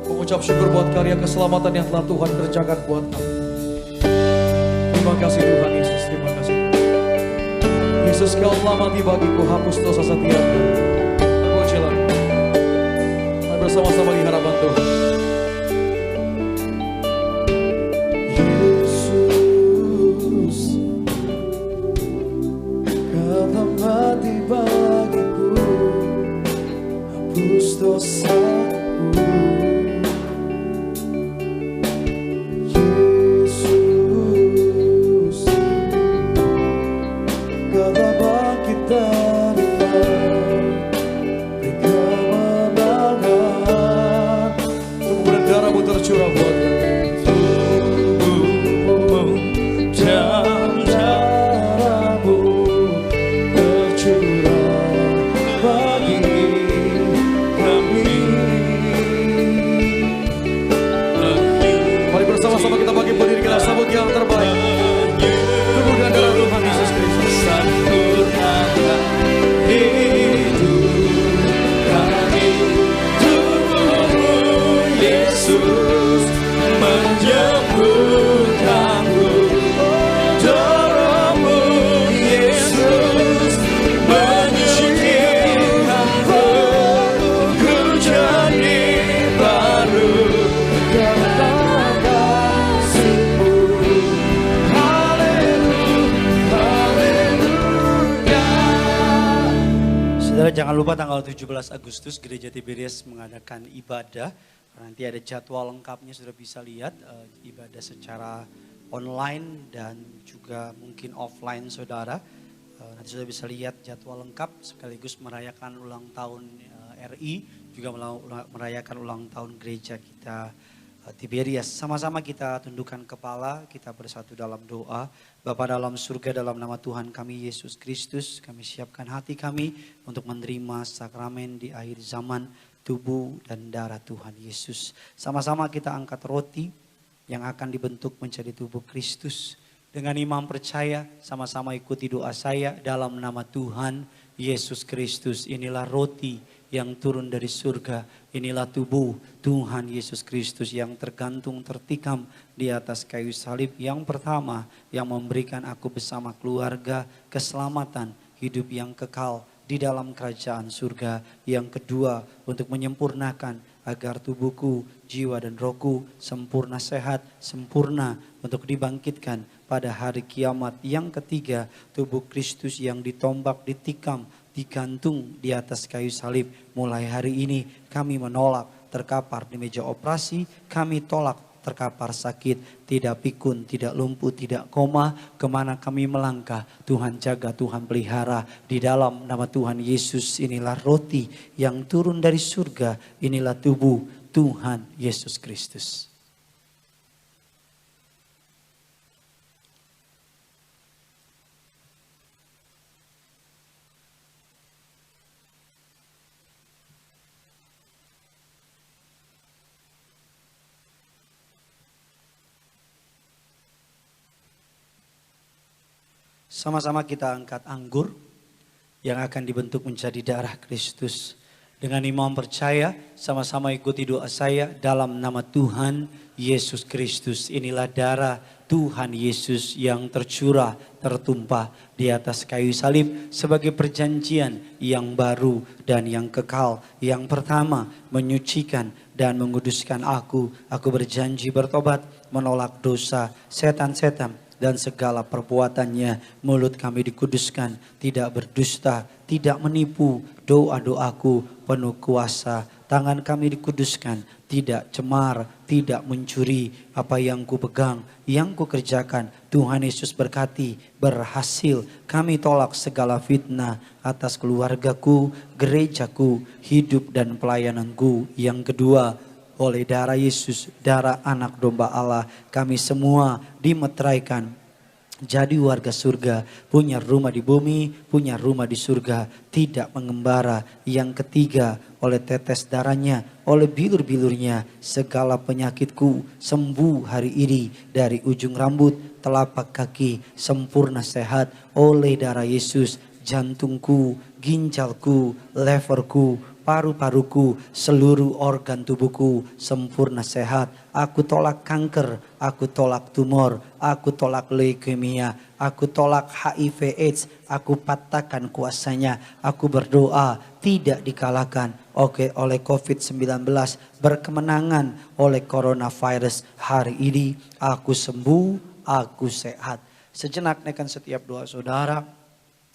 Mengucap syukur buat karya keselamatan yang telah Tuhan kerjakan buat kami. Terima kasih Tuhan Yesus, terima kasih. Yesus, Kau telah mati bagiku, hapus dosa setiapku. Pujilah. Mari bersama-sama di hadapan Tuhan. Yesus, Kau telah mati bagiku, hapus dosaku. Tercurah buat tubuhmu dan darahmu tercurah bagi kami. Mari bersama-sama kita bagi berdiri kita sambut yang terbaik. Tubuh dan darah Tuhan Yesus Kristus. Sempurnakan hidup kami. Yesus menyembuhkanku, darahmu Yesus menyucikanku, ku jadi baru karena kasih-Mu. Haleluya, haleluya. Saudara, jangan lupa tanggal 17 Agustus Gereja Tiberias mengadakan ibadah. Nanti ada jadwal lengkapnya, sudah bisa lihat ibadah secara online dan juga mungkin offline saudara. Nanti sudah bisa lihat jadwal lengkap sekaligus merayakan ulang tahun RI, juga merayakan ulang tahun gereja kita Tiberias. Sama-sama kita tundukkan kepala, kita bersatu dalam doa. Bapa dalam surga, dalam nama Tuhan kami Yesus Kristus, kami siapkan hati kami untuk menerima sakramen di akhir zaman, tubuh dan darah Tuhan Yesus. Sama-sama kita angkat roti yang akan dibentuk menjadi tubuh Kristus. Dengan imam percaya, sama-sama ikuti doa saya dalam nama Tuhan Yesus Kristus. Inilah roti yang turun dari surga. Inilah tubuh Tuhan Yesus Kristus yang tergantung tertikam di atas kayu salib. Yang pertama yang memberikan aku bersama keluarga keselamatan, hidup yang kekal di dalam kerajaan surga. Yang kedua untuk menyempurnakan agar tubuhku, jiwa dan rohku sempurna sehat, sempurna untuk dibangkitkan pada hari kiamat yang ketiga. Tubuh Kristus yang ditombak, ditikam, digantung di atas kayu salib. Mulai hari ini kami menolak terkapar di meja operasi, kami tolak terkapar sakit, tidak pikun, tidak lumpuh, tidak koma. Kemana kami melangkah, Tuhan jaga, Tuhan pelihara. Di dalam nama Tuhan Yesus, inilah roti yang turun dari surga, inilah tubuh Tuhan Yesus Kristus. Sama-sama kita angkat anggur yang akan dibentuk menjadi darah Kristus. Dengan iman percaya, sama-sama ikuti doa saya dalam nama Tuhan Yesus Kristus. Inilah darah Tuhan Yesus yang tercurah, tertumpah di atas kayu salib sebagai perjanjian yang baru dan yang kekal. Yang pertama, menyucikan dan menguduskan aku. Aku berjanji bertobat, menolak dosa, setan-setan dan segala perbuatannya. Mulut kami dikuduskan, tidak berdusta, tidak menipu. Doa-doaku penuh kuasa. Tangan kami dikuduskan, tidak cemar, tidak mencuri. Apa yang ku pegang, yang ku kerjakan, Tuhan Yesus berkati, berhasil. Kami tolak segala fitnah atas keluargaku, gerejaku, hidup dan pelayananku. Yang kedua, oleh darah Yesus, darah anak domba Allah, kami semua dimeteraikan jadi warga surga, punya rumah di bumi, punya rumah di surga, tidak mengembara. Yang ketiga, oleh tetes darahnya, oleh bilur-bilurnya, segala penyakitku sembuh hari ini. Dari ujung rambut, telapak kaki, sempurna sehat oleh darah Yesus. Jantungku, ginjalku, leverku, paru-paruku, seluruh organ tubuhku sempurna sehat. Aku tolak kanker, aku tolak tumor, aku tolak leukemia, aku tolak HIV AIDS, aku patahkan kuasanya. Aku berdoa tidak dikalahkan oleh COVID-19, berkemenangan oleh coronavirus. Hari ini aku sembuh, aku sehat. Sejenak naikkan setiap doa saudara.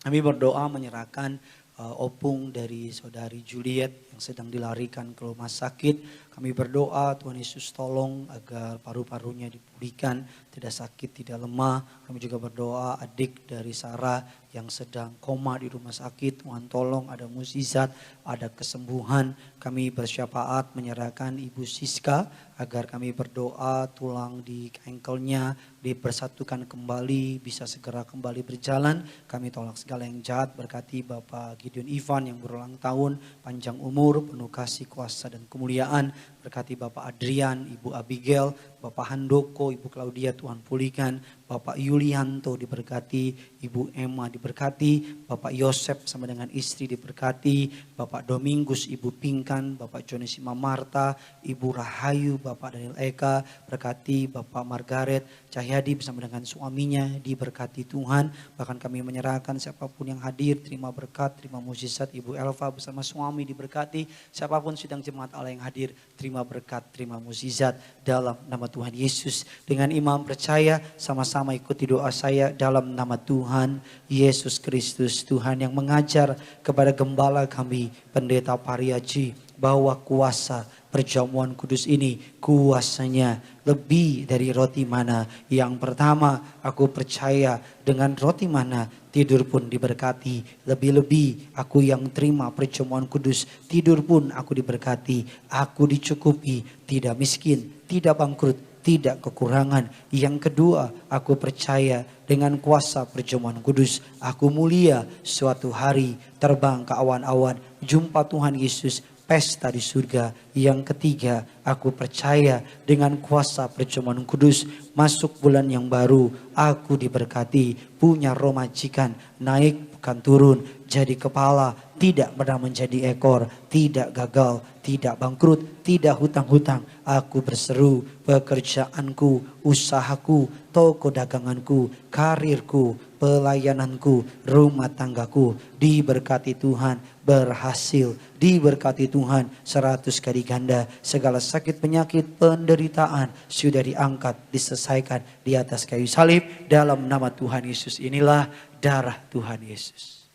Kami berdoa menyerahkan opung dari saudari Juliet yang sedang dilarikan ke rumah sakit. Kami berdoa Tuhan Yesus tolong agar paru-parunya dipulihkan, tidak sakit, tidak lemah. Kami juga berdoa adik dari Sarah yang sedang koma di rumah sakit. Tuhan tolong ada mukjizat, ada kesembuhan. Kami bersyafaat menyerahkan Ibu Siska agar kami berdoa tulang di ankle-nya dipersatukan kembali, bisa segera kembali berjalan. Kami tolak segala yang jahat, berkati Bapak Gideon Ivan yang berulang tahun, panjang umur, penuh kasih, kuasa dan kemuliaan. Berkati Bapak Adrian, Ibu Abigail, Bapak Handoko, Ibu Claudia, Tuhan pulihkan. Bapak Yulianto diberkati, Ibu Emma diberkati, Bapak Yosep sama dengan istri diberkati, Bapak Domingus, Ibu Pingkan, Bapak Jonesima Marta, Ibu Rahayu, Bapak Daniel Eka, berkati Bapak Margaret Cahyadi bersama dengan suaminya, diberkati Tuhan. Bahkan kami menyerahkan siapapun yang hadir, terima berkat, terima mukjizat. Ibu Elva bersama suami diberkati, siapapun sidang jemaat Allah yang hadir, terima berkat, terima mukjizat dalam nama Tuhan Yesus. Dengan iman percaya, sama-sama ikuti doa saya dalam nama Tuhan Yesus Kristus. Tuhan yang mengajar kepada gembala kami, Pendeta Pariaji, bahwa kuasa perjamuan kudus ini kuasanya lebih dari roti mana. Yang pertama, aku percaya dengan roti mana tidur pun diberkati. Lebih-lebih aku yang terima perjamuan kudus, tidur pun aku diberkati. Aku dicukupi, tidak miskin, tidak bangkrut, tidak kekurangan. Yang kedua, aku percaya dengan kuasa perjamuan kudus, aku mulia suatu hari, terbang ke awan-awan, jumpa Tuhan Yesus, pesta di surga. Yang ketiga, aku percaya dengan kuasa perjamuan kudus, masuk bulan yang baru, aku diberkati, punya roh majikan, naik bukan turun, jadi kepala, tidak pernah menjadi ekor, tidak gagal, tidak bangkrut, tidak hutang-hutang. Aku berseru, pekerjaanku, usahaku, toko daganganku, karirku, pelayananku, rumah tanggaku diberkati Tuhan, berhasil, diberkati Tuhan 100 kali ganda. Segala sakit penyakit penderitaan sudah diangkat, diselesaikan di atas kayu salib dalam nama Tuhan Yesus. Inilah darah Tuhan Yesus.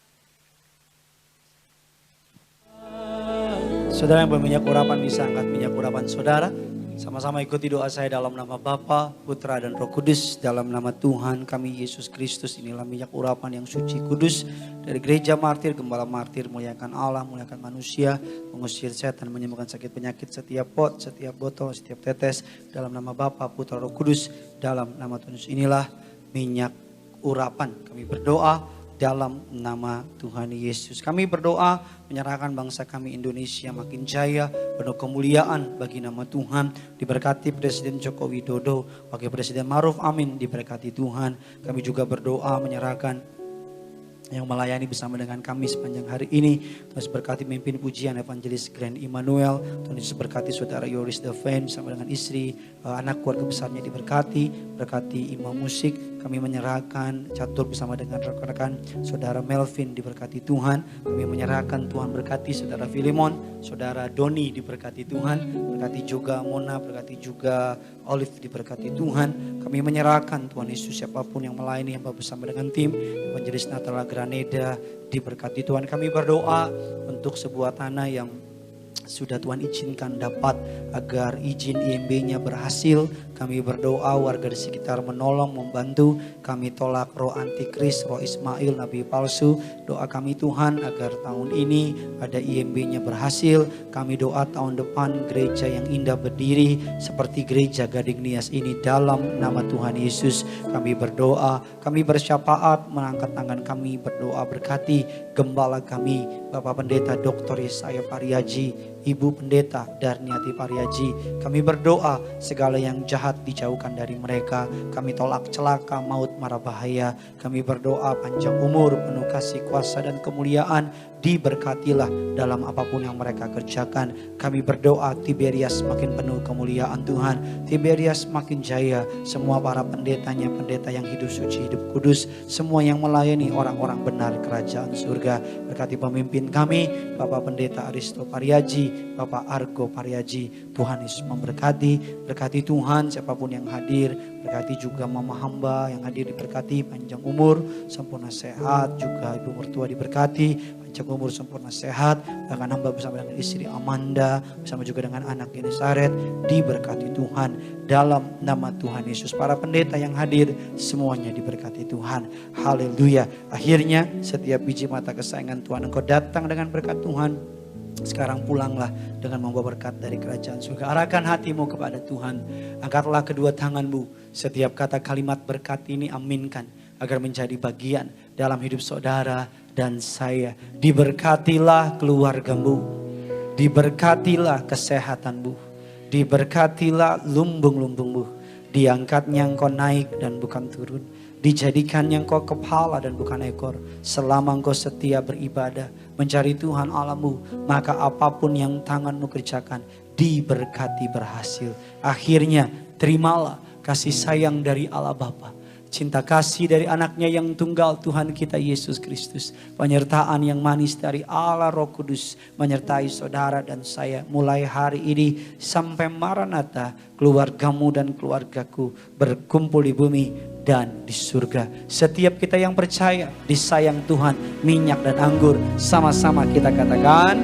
Saudara yang berminyak urapan bisa angkat minyak urapan saudara. Sama-sama ikuti doa saya dalam nama Bapa, Putra dan Roh Kudus. Dalam nama Tuhan kami Yesus Kristus, inilah minyak urapan yang suci kudus dari gereja martir, gembala martir, muliakan Allah, muliakan manusia, mengusir setan, menyembuhkan sakit penyakit, setiap pot, setiap botol, setiap tetes. Dalam nama Bapa, Putra, Roh Kudus, dalam nama Tuhan Yesus, inilah minyak urapan. Kami berdoa dalam nama Tuhan Yesus. Kami berdoa menyerahkan bangsa kami Indonesia makin jaya, penuh kemuliaan bagi nama Tuhan. Diberkati Presiden Joko Widodo, Wakil Presiden Ma'ruf Amin, diberkati Tuhan. Kami juga berdoa menyerahkan yang melayani bersama dengan kami sepanjang hari ini. Tuhan Yesus berkati memimpin pujian Evangelis Grand Immanuel. Tuhan Yesus berkati saudara Yoris Deven bersama dengan istri, anak keluarga besarnya diberkati. Berkati imam musik. Kami menyerahkan catur bersama dengan rekan-rekan saudara Melvin, diberkati Tuhan. Kami menyerahkan Tuhan berkati saudara Filemon, saudara Doni, diberkati Tuhan. Berkati juga Mona, berkati juga Olive, diberkati Tuhan. Kami menyerahkan Tuhan Yesus siapapun yang melayani hamba bersama dengan tim Evangelis Natala Graneda, diberkati Tuhan. Kami berdoa untuk sebuah tanah yang sudah Tuhan izinkan dapat agar izin IMB-nya berhasil. Kami berdoa warga di sekitar menolong, membantu. Kami tolak roh antikris, roh Ismail, nabi palsu. Doa kami Tuhan agar tahun ini ada IMB-nya berhasil. Kami doa tahun depan gereja yang indah berdiri seperti gereja Gading Nias ini dalam nama Tuhan Yesus. Kami berdoa, kami bersyafaat, mengangkat tangan kami berdoa berkati gembala kami Bapak Pendeta Dr. Yesaya Pariaji, Ibu Pendeta Darniati Pariaji. Kami berdoa segala yang jahat dijauhkan dari mereka. Kami tolak celaka, maut, mara bahaya. Kami berdoa panjang umur, penuh kasih, kuasa dan kemuliaan. Diberkatilah dalam apapun yang mereka kerjakan. Kami berdoa Tiberias makin penuh kemuliaan Tuhan. Tiberias makin jaya. Semua para pendetanya, pendeta yang hidup suci, hidup kudus. Semua yang melayani orang-orang benar kerajaan surga. Berkati pemimpin kami, Bapak Pendeta Aristo Pariaji, Bapak Argo Pariaji. Tuhan Yesus memberkati. Berkati Tuhan siapapun yang hadir. Berkati juga mama hamba yang hadir, diberkati panjang umur, sempurna sehat. Juga ibu mertua diberkati, panjang umur, sempurna sehat. Bahkan hamba bersama dengan istri Amanda, bersama juga dengan anak Genesaret, diberkati Tuhan dalam nama Tuhan Yesus. Para pendeta yang hadir semuanya diberkati Tuhan. Haleluya. Akhirnya setiap biji mata kesayangan Tuhan, engkau datang dengan berkat Tuhan. Sekarang pulanglah dengan membawa berkat dari kerajaan surga. Arahkan hatimu kepada Tuhan. Angkatlah kedua tanganmu. Setiap kata kalimat berkat ini aminkan agar menjadi bagian dalam hidup saudara dan saya. Diberkatilah keluargamu. Diberkatilah kesehatanmu. Diberkatilah lumbung-lumbungmu. Diangkatnya engkau naik dan bukan turun. Dijadikannya engkau kepala dan bukan ekor. Selama engkau setia beribadah, mencari Tuhan Allahmu, maka apapun yang tanganmu kerjakan diberkati berhasil. Akhirnya terimalah kasih sayang dari Allah Bapa, cinta kasih dari anaknya yang tunggal Tuhan kita Yesus Kristus, penyertaan yang manis dari Allah Roh Kudus menyertai saudara dan saya mulai hari ini sampai Maranatha. Keluargamu dan keluargaku berkumpul di bumi dan di surga. Setiap kita yang percaya disayang Tuhan, minyak dan anggur, sama-sama kita katakan